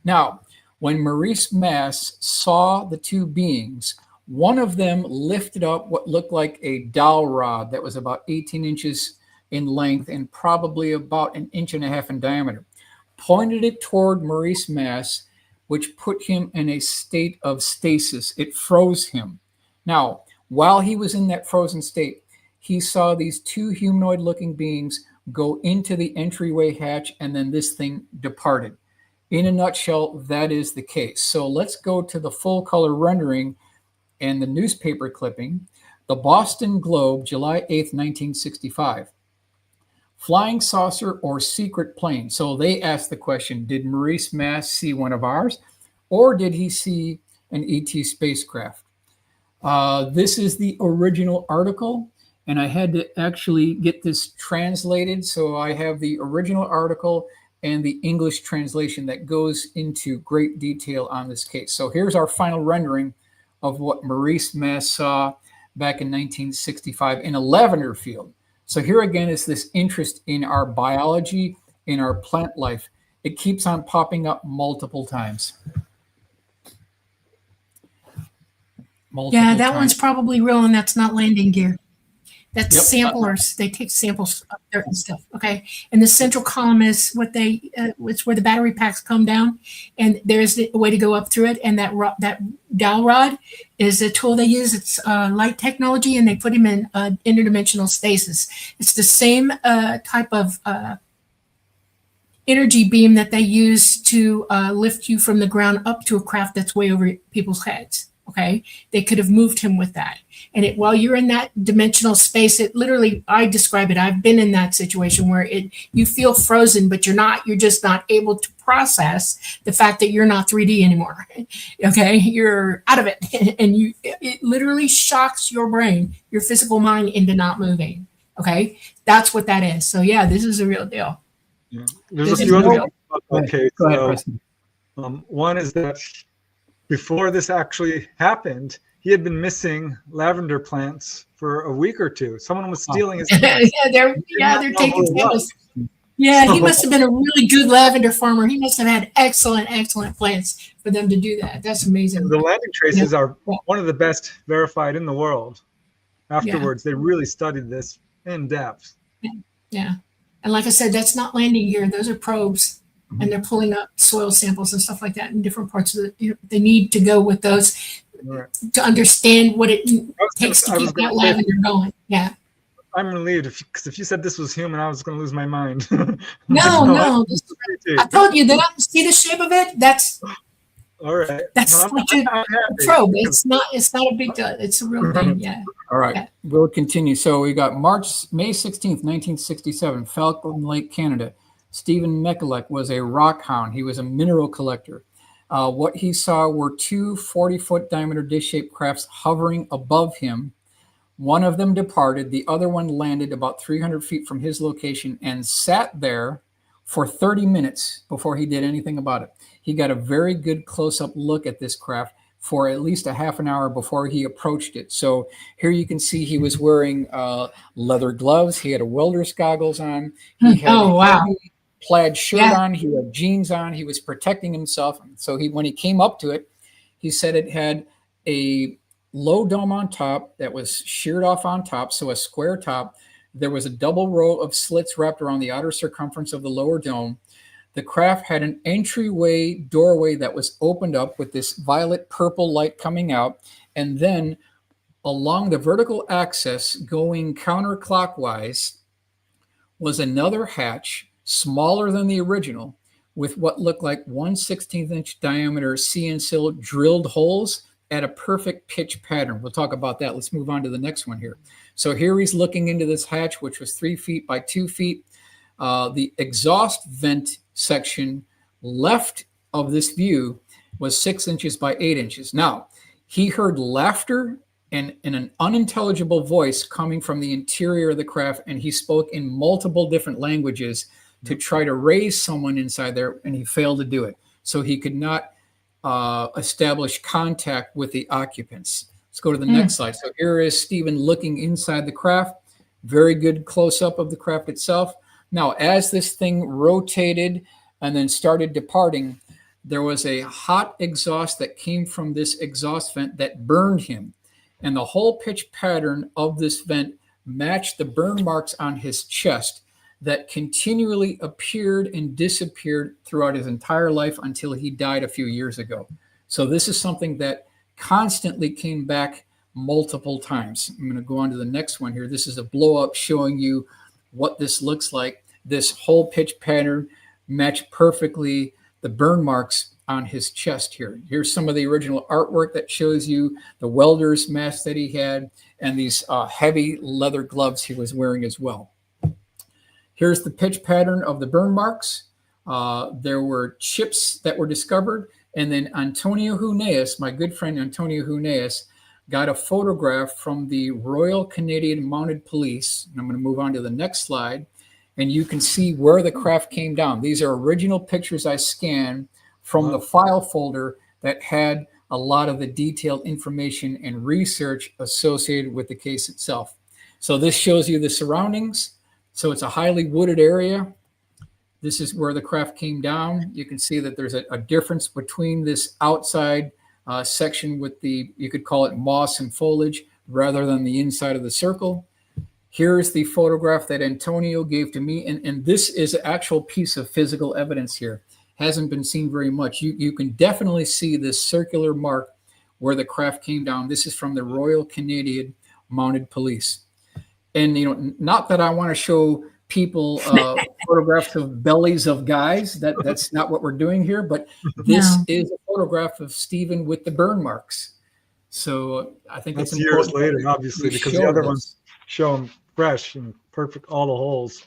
Now, when Maurice Mass saw the 2 beings, one of them lifted up what looked like a dowel rod that was about 18 inches in length and probably about 1.5 inches in diameter, pointed it toward Maurice Mass, which put him in a state of stasis. It froze him. Now, while he was in that frozen state, he saw these 2 humanoid-looking beings go into the entryway hatch, and then this thing departed. In a nutshell, that is the case. So let's go to the full-color rendering and the newspaper clipping. The Boston Globe, July 8th, 1965. Flying saucer or secret plane? So they asked the question, did Maurice Mass see one of ours, or did he see an ET spacecraft? This is the original article, and I had to actually get this translated. So I have the original article and the English translation that goes into great detail on this case. So here's our final rendering of what Maurice Mass saw back in 1965 in a lavender field. So here again is this interest in our biology, in our plant life. It keeps on popping up multiple times. Yeah, that one's probably real, and that's not landing gear. That's Yep. samplers. They take samples of dirt and stuff. Okay, and the central column is what it's where the battery packs come down, and there's a way to go up through it. And that dowel rod is a tool they use. It's light technology, and they put him in interdimensional stasis. It's the same type of energy beam that they use to lift you from the ground up to a craft that's way over people's heads. Okay, they could have moved him with that. And while you're in that dimensional space, it literally, I describe it, I've been in that situation where you feel frozen, but you're just not able to process the fact that you're not 3D anymore. Okay, you're out of it. And it literally shocks your brain, your physical mind, into not moving. Okay, that's what that is. So yeah, this is a real deal. Yeah. There's a few other things about that case. Go ahead, one is that before this actually happened, he had been missing lavender plants for a week or two. Someone was stealing his plants. They're taking samples. Yeah, he must have been a really good lavender farmer. He must have had excellent, excellent plants for them to do that. That's amazing. The landing traces are Yeah. one of the best verified in the world. Yeah. Afterwards, they really studied this in depth. Yeah. And like I said, that's not landing gear. Those are probes. Mhm. And they're pulling up soil samples and stuff like that in different parts of the, they need to go with those Right. to understand what it takes I to was keep gonna that say- lavender going. Yeah. I'm relieved because if you said this was human, I was going to lose my mind. No. I told you, they don't see the shape of it. That's All right. that's Well, what you I'm happy. probe. It's not a big deal. It's a real thing. Yeah. All right, Yeah. we'll continue. So we got May 16th, 1967, Falcon Lake, Canada. Stephen Mekelek was a rock hound. He was a mineral collector. What he saw were two 40-foot diameter dish-shaped crafts hovering above him. One of them departed. The other one landed about 300 feet from his location and sat there for 30 minutes before he did anything about it. He got a very good close-up look at this craft for at least a half an hour before he approached it. So here you can see he was wearing leather gloves. He had a welder's goggles on. He had Oh, wow. a heavy plaid shirt Yeah. on. He had jeans on. He was protecting himself. So when he came up to it, he said it had a low dome on top that was sheared off on top, so a square top. There was a double row of slits wrapped around the outer circumference of the lower dome. The craft had an entryway doorway that was opened up with this violet purple light coming out, and then along the vertical axis going counterclockwise was another hatch smaller than the original with what looked like 1/16 inch diameter CN-SIL drilled holes at a perfect pitch pattern. We'll talk about that. Let's move on to the next one here. So here he's looking into this hatch, which was 3 feet by 2 feet. The exhaust vent section left of this view was 6 inches by 8 inches. Now, he heard laughter and in an unintelligible voice coming from the interior of the craft, and he spoke in multiple different languages to try to raise someone inside there, and he failed to do it. So he could not establish contact with the occupants. Let's go to the next slide. So here is Stephen looking inside the craft. Very good close-up of the craft itself. Now, as this thing rotated and then started departing, there was a hot exhaust that came from this exhaust vent that burned him. And the whole pitch pattern of this vent matched the burn marks on his chest that continually appeared and disappeared throughout his entire life until he died a few years ago. So this is something that constantly came back multiple times. I'm going to go on to the next one here. This is a blow up showing you what this looks like. This whole pitch pattern matched perfectly the burn marks on his chest here. Here's some of the original artwork that shows you the welder's mask that he had and these heavy leather gloves he was wearing as well. Here's the pitch pattern of the burn marks. There were chips that were discovered. And then Antonio Huneeus, my good friend Antonio Huneeus, got a photograph from the Royal Canadian Mounted Police. And I'm going to move on to the next slide. And you can see where the craft came down. These are original pictures I scanned from the file folder that had a lot of the detailed information and research associated with the case itself. So this shows you the surroundings. So it's a highly wooded area. This is where the craft came down. You can see that there's a difference between this outside section with the, you could call it moss and foliage, rather than the inside of the circle. Here's the photograph that Antonio gave to me. And this is an actual piece of physical evidence here. Hasn't been seen very much. You can definitely see this circular mark where the craft came down. This is from the Royal Canadian Mounted Police. And, you know, not that I want to show people photographs of bellies of guys. That's not what we're doing here. But this is a photograph of Stephen with the burn marks. So I think that's it's years later, obviously, because the other ones show them fresh and perfect, all the holes.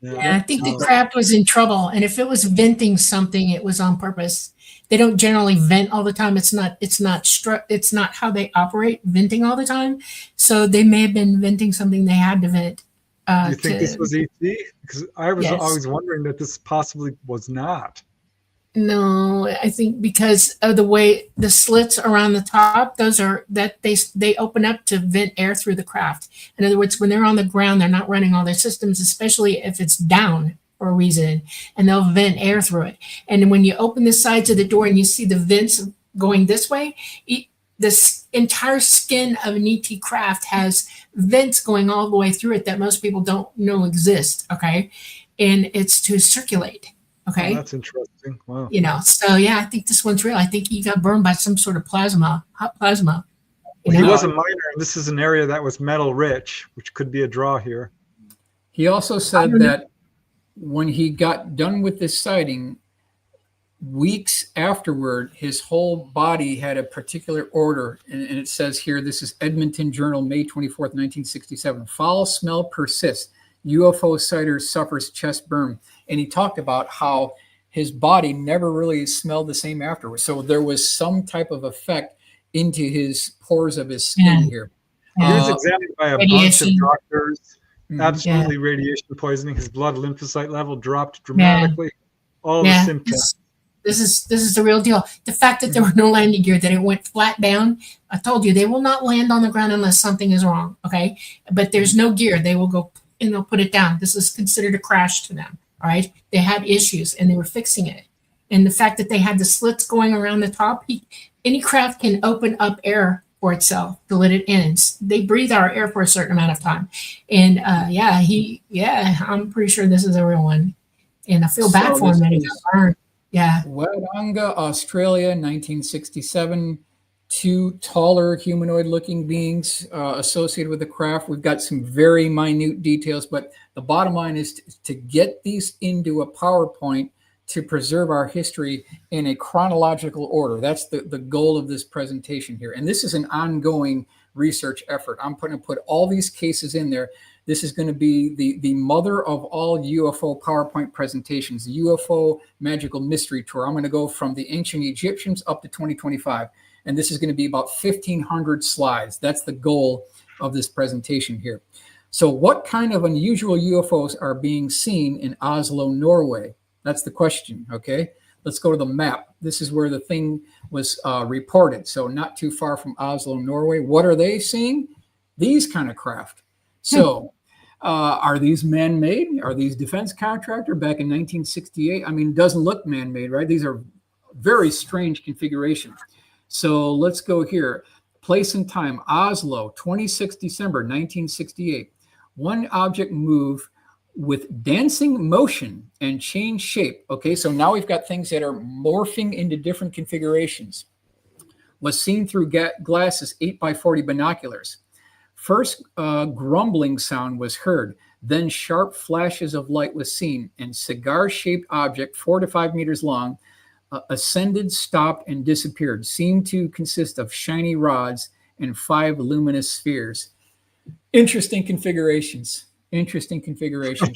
Yeah, I think the craft was in trouble, and if it was venting something, it was on purpose. They don't generally vent all the time. It's not how they operate, venting all the time. So they may have been venting something they had to vent. Do you think this was ET? Because I was always wondering that this possibly was not. No, I think because of the way the slits around the top, those are that they open up to vent air through the craft. In other words, when they're on the ground, they're not running all their systems, especially if it's down for a reason, and they'll vent air through it. And when you open the sides of the door and you see the vents going this way, this entire skin of an ET craft has vents going all the way through it that most people don't know exist. Okay, and it's to circulate. Okay. Oh, that's interesting. Wow. So yeah, I think this one's real. I think he got burned by some sort of hot plasma. He was a miner, and this is an area that was metal rich, which could be a draw here. He also said that when he got done with this sighting, weeks afterward, his whole body had a particular odor. And it says here, this is Edmonton Journal, May 24th, 1967. Foul smell persists. UFO sighter suffers chest burn. And he talked about how his body never really smelled the same afterwards. So there was some type of effect into his pores of his skin here. He was examined by a bunch of doctors. Absolutely radiation poisoning. His blood lymphocyte level dropped dramatically. All the symptoms. This is the real deal. The fact that there were no landing gear, that it went flat down. I told you, they will not land on the ground unless something is wrong. Okay. But there's no gear. They will go and they'll put it down. This is considered a crash to them. All right. They had issues and they were fixing it. And the fact that they had the slits going around the top, any craft can open up air for itself to let it in. They breathe our air for a certain amount of time. And I'm pretty sure this is a real one. And I feel bad for him that he got burned. Yeah. Wodonga, Australia, 1967. 2 taller humanoid-looking beings associated with the craft. We've got some very minute details, but the bottom line is to get these into a PowerPoint to preserve our history in a chronological order. That's the goal of this presentation here. And this is an ongoing research effort. I'm going to put all these cases in there. This is going to be the mother of all UFO PowerPoint presentations, the UFO Magical Mystery Tour. I'm going to go from the ancient Egyptians up to 2025. And this is going to be about 1,500 slides. That's the goal of this presentation here. So what kind of unusual UFOs are being seen in Oslo, Norway? That's the question, okay? Let's go to the map. This is where the thing was reported. So not too far from Oslo, Norway. What are they seeing? These kind of craft. So are these man-made? Are these defense contractor back in 1968? I mean, it doesn't look man-made, right? These are very strange configurations. So let's go here. Place and time, Oslo, 26 December, 1968. One object moved with dancing motion and change shape. Okay, so now we've got things that are morphing into different configurations. Was seen through glasses 8x40 binoculars. First grumbling sound was heard. Then sharp flashes of light was seen, and cigar-shaped object 4 to 5 meters long ascended, stopped, and disappeared. Seemed to consist of shiny rods and 5 luminous spheres. Interesting configurations. Interesting configurations.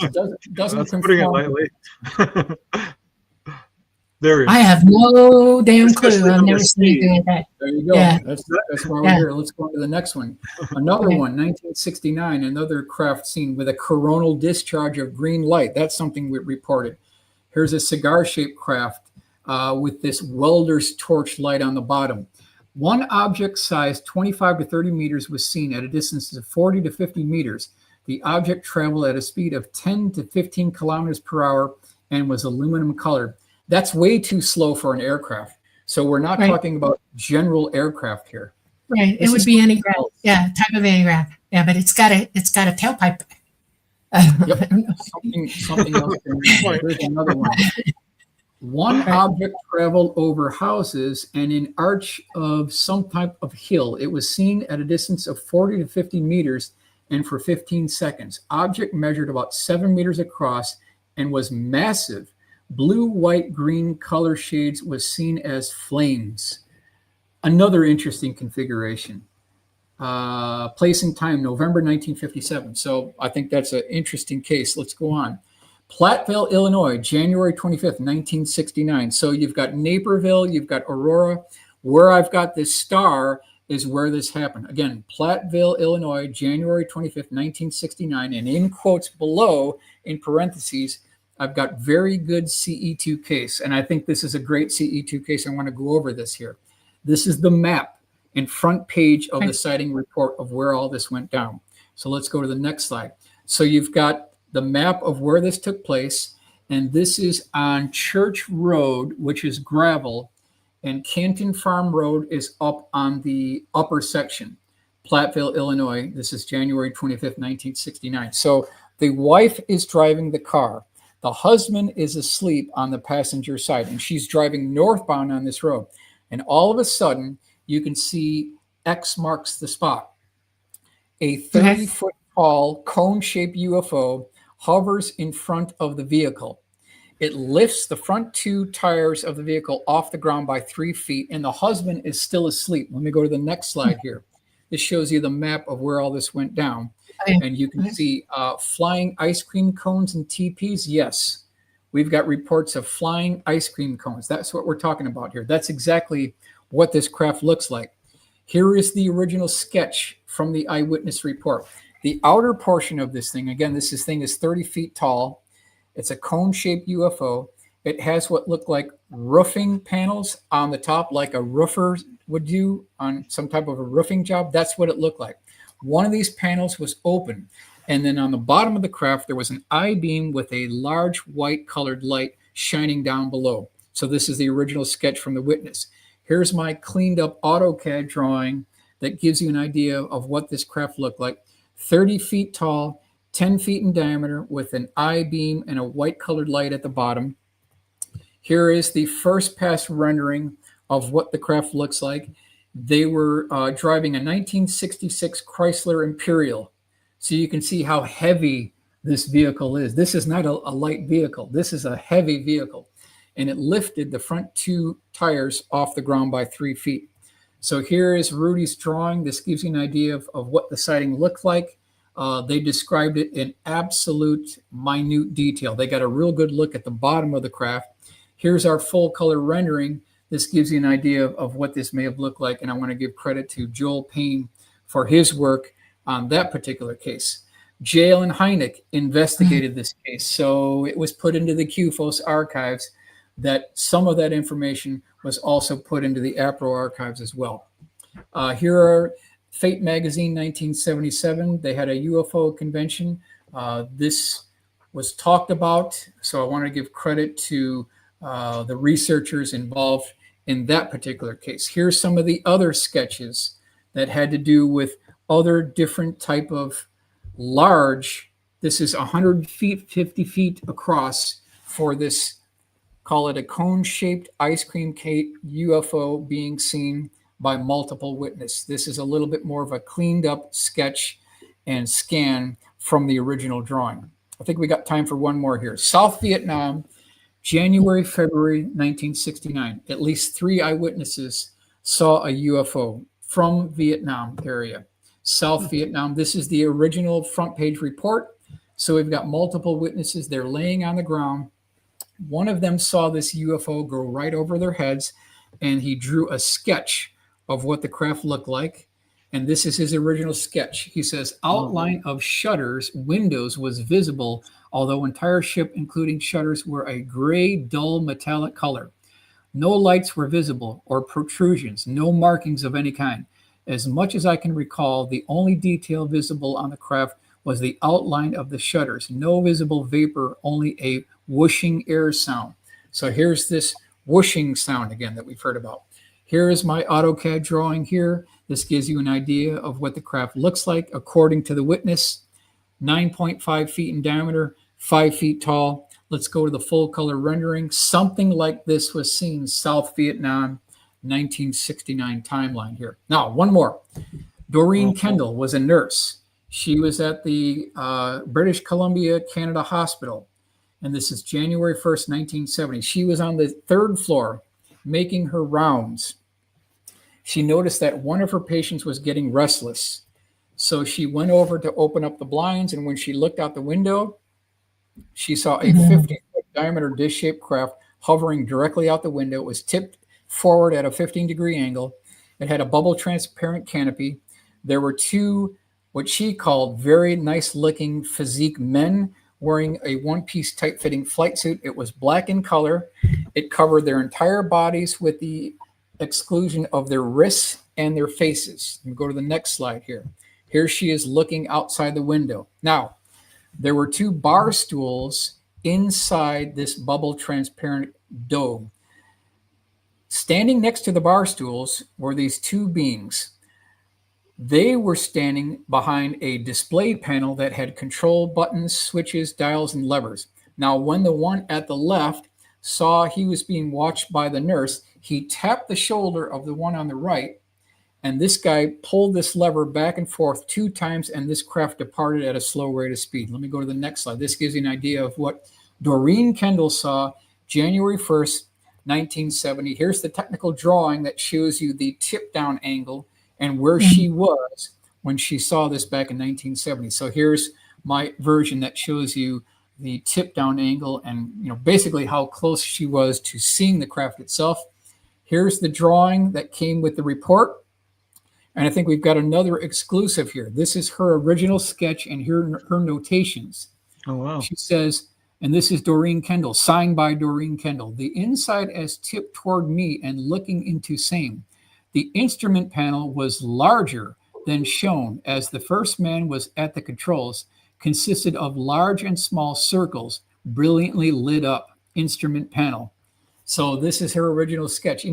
Doesn't putting it lightly. There I have no damn clue. I've never seen anything like that. There you go. Yeah. That's why we're here. Let's go on to the next one. Another one, 1969, another craft seen with a coronal discharge of green light. That's something we reported. Here's a cigar-shaped craft with this welder's torch light on the bottom. One object size 25 to 30 meters was seen at a distance of 40 to 50 meters. The object traveled at a speed of 10 to 15 kilometers per hour and was aluminum colored. That's way too slow for an aircraft. So we're not talking about general aircraft here. Right. It would be any craft. Yeah, type of aircraft. Yeah, but it's got a tailpipe. Yep. Something else. Here's another one. One object traveled over houses and an arch of some type of hill. It was seen at a distance of 40 to 50 meters and for 15 seconds. Object measured about 7 meters across and was massive. Blue, white, green color shades was seen as flames. Another interesting configuration. Place and time, November 1957. So I think that's an interesting case. Let's go on. Platteville, Illinois, January 25th, 1969. So you've got Naperville, you've got Aurora. Where I've got this star is where this happened. Again, Platteville, Illinois, January 25th, 1969. And in quotes below, in parentheses, I've got very good CE2 case, and I think this is a great CE2 case. I want to go over this here. This is the map and front page of the sighting report of where all this went down. So let's go to the next slide. So you've got the map of where this took place, and this is on Church Road, which is gravel, and Canton Farm Road is up on the upper section, Platteville, Illinois. This is January 25th, 1969. So the wife is driving the car. The husband is asleep on the passenger side, and she's driving northbound on this road. And all of a sudden, you can see X marks the spot. A 30-foot tall cone-shaped UFO hovers in front of the vehicle. It lifts the front two tires of the vehicle off the ground by 3 feet, and the husband is still asleep. Let me go to the next slide here. This shows you the map of where all this went down. And you can see flying ice cream cones and teepees. Yes, we've got reports of flying ice cream cones. That's what we're talking about here. That's exactly what this craft looks like. Here is the original sketch from the eyewitness report. The outer portion of this thing, again, this thing is 30 feet tall. It's a cone-shaped UFO. It has what look like roofing panels on the top, like a roofer would do on some type of a roofing job. That's what it looked like. One of these panels was open, and then on the bottom of the craft, there was an I-beam with a large white colored light shining down below. So this is the original sketch from the witness. Here's my cleaned up AutoCAD drawing that gives you an idea of what this craft looked like. 30 feet tall, 10 feet in diameter with an I-beam and a white colored light at the bottom. Here is the first pass rendering of what the craft looks like. They were driving a 1966 Chrysler Imperial. So you can see how heavy this vehicle is. This is not a light vehicle. This is a heavy vehicle. And it lifted the front two tires off the ground by 3 feet. So here is Rudy's drawing. This gives you an idea of what the sighting looked like. They described it in absolute minute detail. They got a real good look at the bottom of the craft. Here's our full color rendering. This gives you an idea of what this may have looked like. And I want to give credit to Joel Payne for his work on that particular case. Jale and Hynek investigated this case. So it was put into the QFOS archives. That some of that information was also put into the APRO archives as well. Here are Fate Magazine 1977. They had a UFO convention. This was talked about, so I want to give credit to the researchers involved in that particular case. Here's some of the other sketches that had to do with other different type of large, this is 100 feet, 50 feet across for this, call it a cone-shaped ice cream cake UFO being seen by multiple witnesses. This is a little bit more of a cleaned up sketch and scan from the original drawing. I think we got time for one more here. South Vietnam, January, February 1969. At least 3 eyewitnesses saw a UFO from Vietnam area. South Vietnam, this is the original front page report. So we've got multiple witnesses. They're laying on the ground. One of them saw this UFO go right over their heads, and he drew a sketch of what the craft looked like. And this is his original sketch. He says, outline of shutters, windows was visible, although entire ship, including shutters, were a gray, dull metallic color. No lights were visible or protrusions, no markings of any kind. As much as I can recall, the only detail visible on the craft was the outline of the shutters. No visible vapor, only a whooshing air sound. So here's this whooshing sound again that we've heard about. Here is my AutoCAD drawing here. This gives you an idea of what the craft looks like according to the witness. 9.5 feet in diameter, 5 feet tall. Let's go to the full color rendering. Something like this was seen South Vietnam, 1969 timeline here. Now, one more. Doreen Kendall was a nurse. She was at the British Columbia, Canada Hospital. And this is January 1st, 1970. She was on the 3rd floor making her rounds. She noticed that one of her patients was getting restless. So she went over to open up the blinds, and when she looked out the window, she saw a 50-foot diameter dish-shaped craft hovering directly out the window. It was tipped forward at a 15-degree angle. It had a bubble transparent canopy. There were 2, what she called very nice-looking physique men wearing a one-piece tight-fitting flight suit. It was black in color. It covered their entire bodies with the exclusion of their wrists and their faces. You go to the next slide here. Here she is looking outside the window. Now, there were 2 bar stools inside this bubble transparent dome. Standing next to the bar stools were these 2 beings. They were standing behind a display panel that had control buttons, switches, dials, and levers. Now, when the one at the left saw he was being watched by the nurse, he tapped the shoulder of the one on the right, and this guy pulled this lever back and forth 2 times, and this craft departed at a slow rate of speed. Let me go to the next slide. This gives you an idea of what Doreen Kendall saw January 1st, 1970. Here's the technical drawing that shows you the tip-down angle and where she was when she saw this back in 1970. So here's my version that shows you the tip-down angle and basically how close she was to seeing the craft itself. Here's the drawing that came with the report. And I think we've got another exclusive here. This is her original sketch and her notations. Oh, wow. She says, and this is Doreen Kendall, signed by Doreen Kendall. The inside as tipped toward me and looking into same. The instrument panel was larger than shown as the first man was at the controls, consisted of large and small circles, brilliantly lit up instrument panel. So this is her original sketch.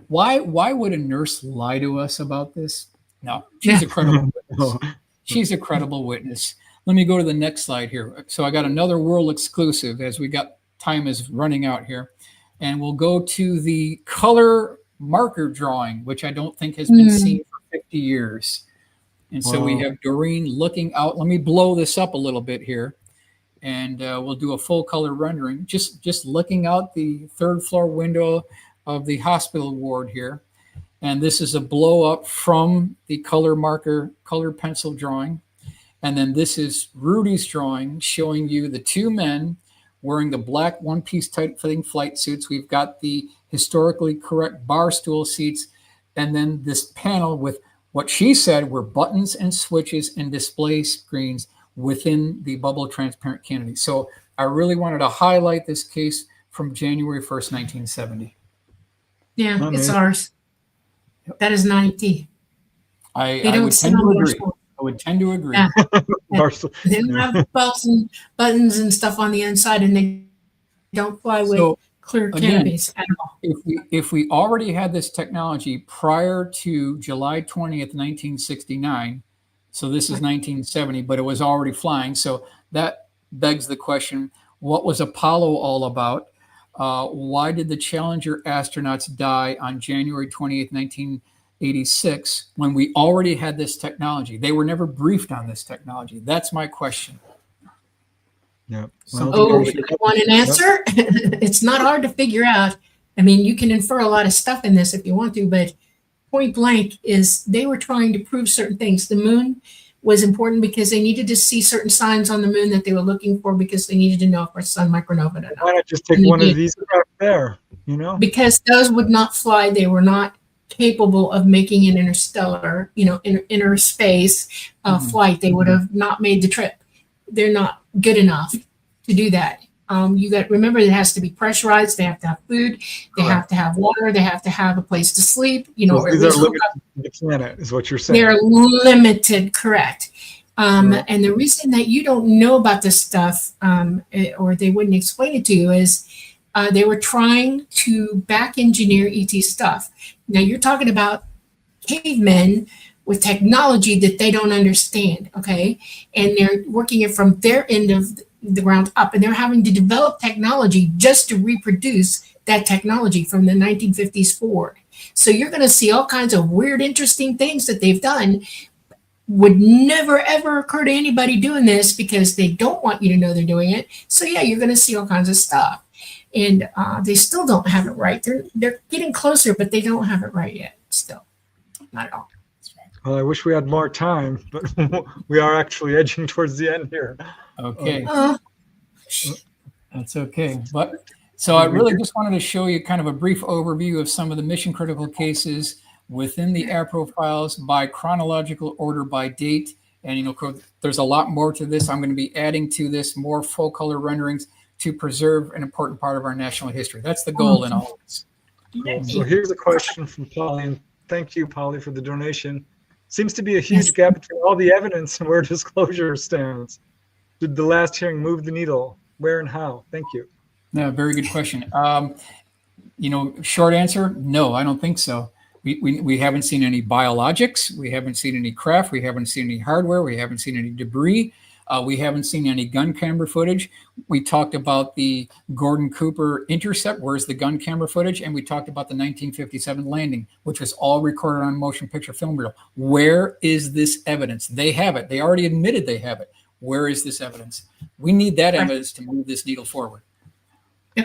Why would a nurse lie to us about this? No, she's a credible witness. She's a credible witness. Let me go to the next slide here. So I got another world exclusive as we got time is running out here. And we'll go to the color marker drawing, which I don't think has been seen for 50 years. And so we have Doreen looking out. Let me blow this up a little bit here. And we'll do a full color rendering. Just looking out the 3rd floor window of the hospital ward here. And this is a blow up from the color marker, color pencil drawing. And then this is Rudy's drawing showing you the 2 men wearing the black one-piece tight-fitting flight suits. We've got the historically correct bar stool seats. And then this panel with what she said were buttons and switches and display screens within the bubble transparent canopy. So I really wanted to highlight this case from January 1st, 1970. Yeah, it's ours. That is 90. I would tend to agree. I would tend to agree. Yeah. They don't have bells and buttons and stuff on the inside, and they don't fly with clear canopies at all. If we already had this technology prior to July 20th, 1969, so this is 1970, but it was already flying. So that begs the question, what was Apollo all about? Why did the Challenger astronauts die on January 20th, 1986, when we already had this technology? They were never briefed on this technology. That's my question. Yeah. Want an answer? It's not hard to figure out. I mean, you can infer a lot of stuff in this if you want to, but point blank is they were trying to prove certain things. The moon was important because they needed to see certain signs on the moon that they were looking for because they needed to know if our sun micronova or not. Why not just take one of these up there, Because those would not fly. They were not capable of making an interstellar, inner space flight. They would have not made the trip. They're not good enough to do that. You got remember it has to be pressurized. They have to have food. They have to have water. They have to have a place to sleep. These are limited to the planet, is what you're saying. They're limited, correct. And the reason that you don't know about this stuff, or they wouldn't explain it to you, is they were trying to back engineer ET stuff. Now you're talking about cavemen with technology that they don't understand, okay? And they're working it from their end of the ground up, and they're having to develop technology just to reproduce that technology from the 1950s forward. So you're going to see all kinds of weird, interesting things that they've done. Would never, ever occur to anybody doing this because they don't want you to know they're doing it. So yeah, you're going to see all kinds of stuff. And they still don't have it right. They're getting closer, but they don't have it right yet. Still, not at all. Well, I wish we had more time, but we are actually edging towards the end here. Okay. That's okay. But so I really just wanted to show you kind of a brief overview of some of the mission critical cases within the APRO files by chronological order by date And, there's a lot more to this. I'm going to be adding to this more full color renderings to preserve an important part of our national history. That's the goal in all of this. Cool. So here's a question from Polly, and thank you, Polly, for the donation. Seems to be a huge gap between all the evidence and where disclosure stands. Did the last hearing move the needle? Where and how? Thank you. Yeah, very good question. Short answer, no, I don't think so. We haven't seen any biologics. We haven't seen any craft. We haven't seen any hardware. We haven't seen any debris. We haven't seen any gun camera footage. We talked about the Gordon Cooper intercept. Where's the gun camera footage? And we talked about the 1957 landing, which was all recorded on motion picture film reel. Where is this evidence? They have it. They already admitted they have it. Where is this evidence? We need that evidence to move this needle forward.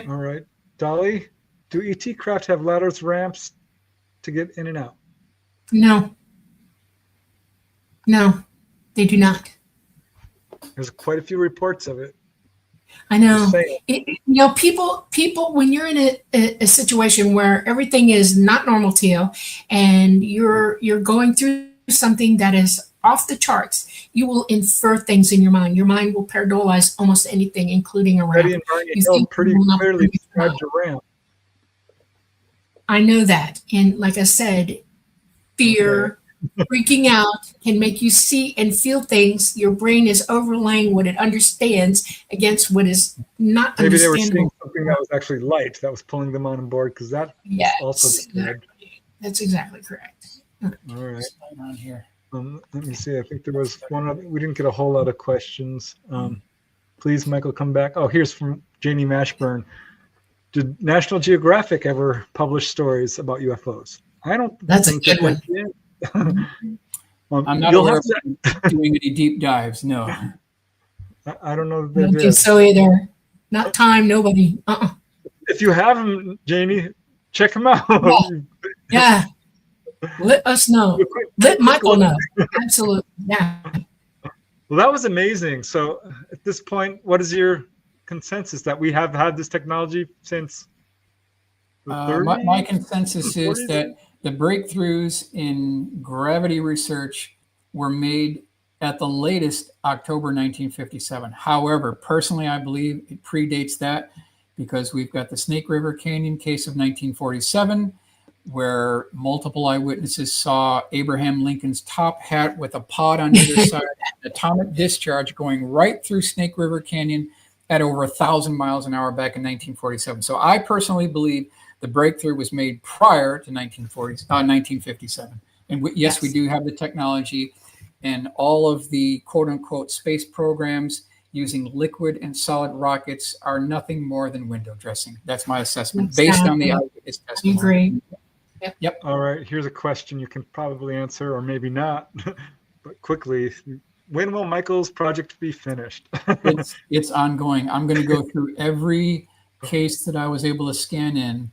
All right. Dolly, do ET craft have ladders, ramps to get in and out? No, they do not. There's quite a few reports of it. I know. People, when you're in a situation where everything is not normal to you, and you're going through something that is off the charts, you will infer things in your mind. Your mind will paradolize almost anything, including a ramp. Freddie and Barney Hill pretty clearly described a ramp. I know that, and like I said, fear. Freaking out can make you see and feel things. Your brain is overlaying what it understands against what is not Maybe they were understandable. seeing something that was actually light that was pulling them on board, because that also described. That's exactly correct. All right. What's going on here? Let me see. I think there was one other. We didn't get a whole lot of questions. Please, Michael, come back. Oh, here's from Janie Mashburn. Did National Geographic ever publish stories about UFOs? I don't. That's a good one. I'm not aware of doing any deep dives. No. I don't know. I don't think so either. Not time. Nobody. If you have them, Janie, check them out. Yeah. Let us know. Let Michael know. Absolutely. Yeah. Well, that was amazing. So at this point, what is your consensus that we have had this technology since the 30s? My consensus is that the breakthroughs in gravity research were made at the latest October 1957. However, personally, I believe it predates that, because we've got the Snake River Canyon case of 1947, where multiple eyewitnesses saw Abraham Lincoln's top hat with a pod on either side, an atomic discharge going right through Snake River Canyon at over 1,000 miles an hour back in 1947. So I personally believe the breakthrough was made prior to 1957. And yes, we do have the technology, and all of the quote unquote space programs using liquid and solid rockets are nothing more than window dressing. That's my assessment based on the eyewitness testimony. Agree. Yep. All right. Here's a question you can probably answer, or maybe not, but quickly. When will Michael's project be finished? It's ongoing. I'm going to go through every case that I was able to scan in,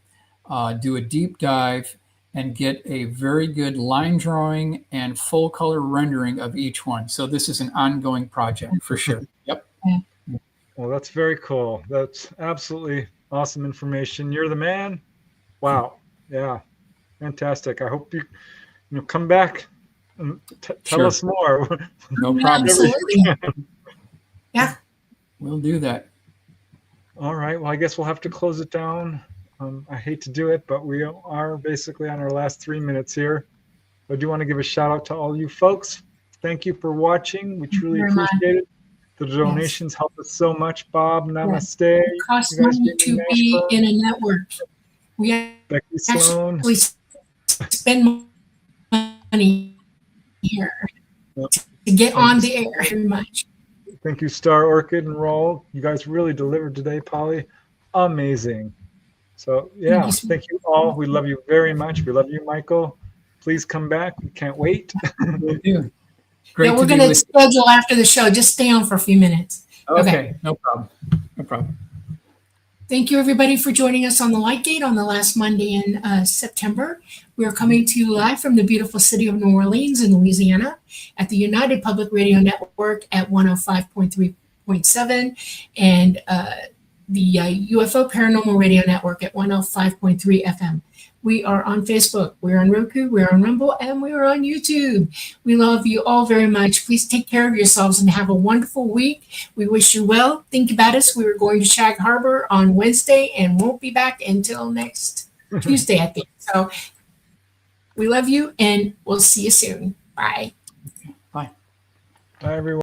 do a deep dive, and get a very good line drawing and full color rendering of each one. So this is an ongoing project for sure. Yep. Well, that's very cool. That's absolutely awesome information. You're the man. Wow. Yeah. Fantastic. I hope you come back and tell us more. No problem. Absolutely. Yeah. We'll do that. All right. Well, I guess we'll have to close it down. I hate to do it, but we are basically on our last 3 minutes here. I do want to give a shout out to all you folks. Thank you for watching. We truly appreciate it. The donations help us so much. Bob, namaste. It costs money to be in a network. We Becky Sloan. actually spend money here to get on the air very much. Thank you, Star Orchid and Roll. You guys really delivered today, Polly. Amazing. So, yeah, thank you all. We love you very much. We love you, Michael. Please come back. We can't wait. Great. Yeah, we're going to schedule after the show. Just stay on for a few minutes. Okay. No problem. No problem. Thank you, everybody, for joining us on the Light Gate on the last Monday in September. We are coming to you live from the beautiful city of New Orleans in Louisiana at the United Public Radio Network at 105.3.7 and the UFO Paranormal Radio Network at 105.3 FM. We are on Facebook, we're on Roku, we're on Rumble, and we're on YouTube. We love you all very much. Please take care of yourselves and have a wonderful week. We wish you well. Think about us. We were going to Shag Harbor on Wednesday and won't be back until next Tuesday, I think. So we love you and we'll see you soon. Bye. Bye. Bye, everyone.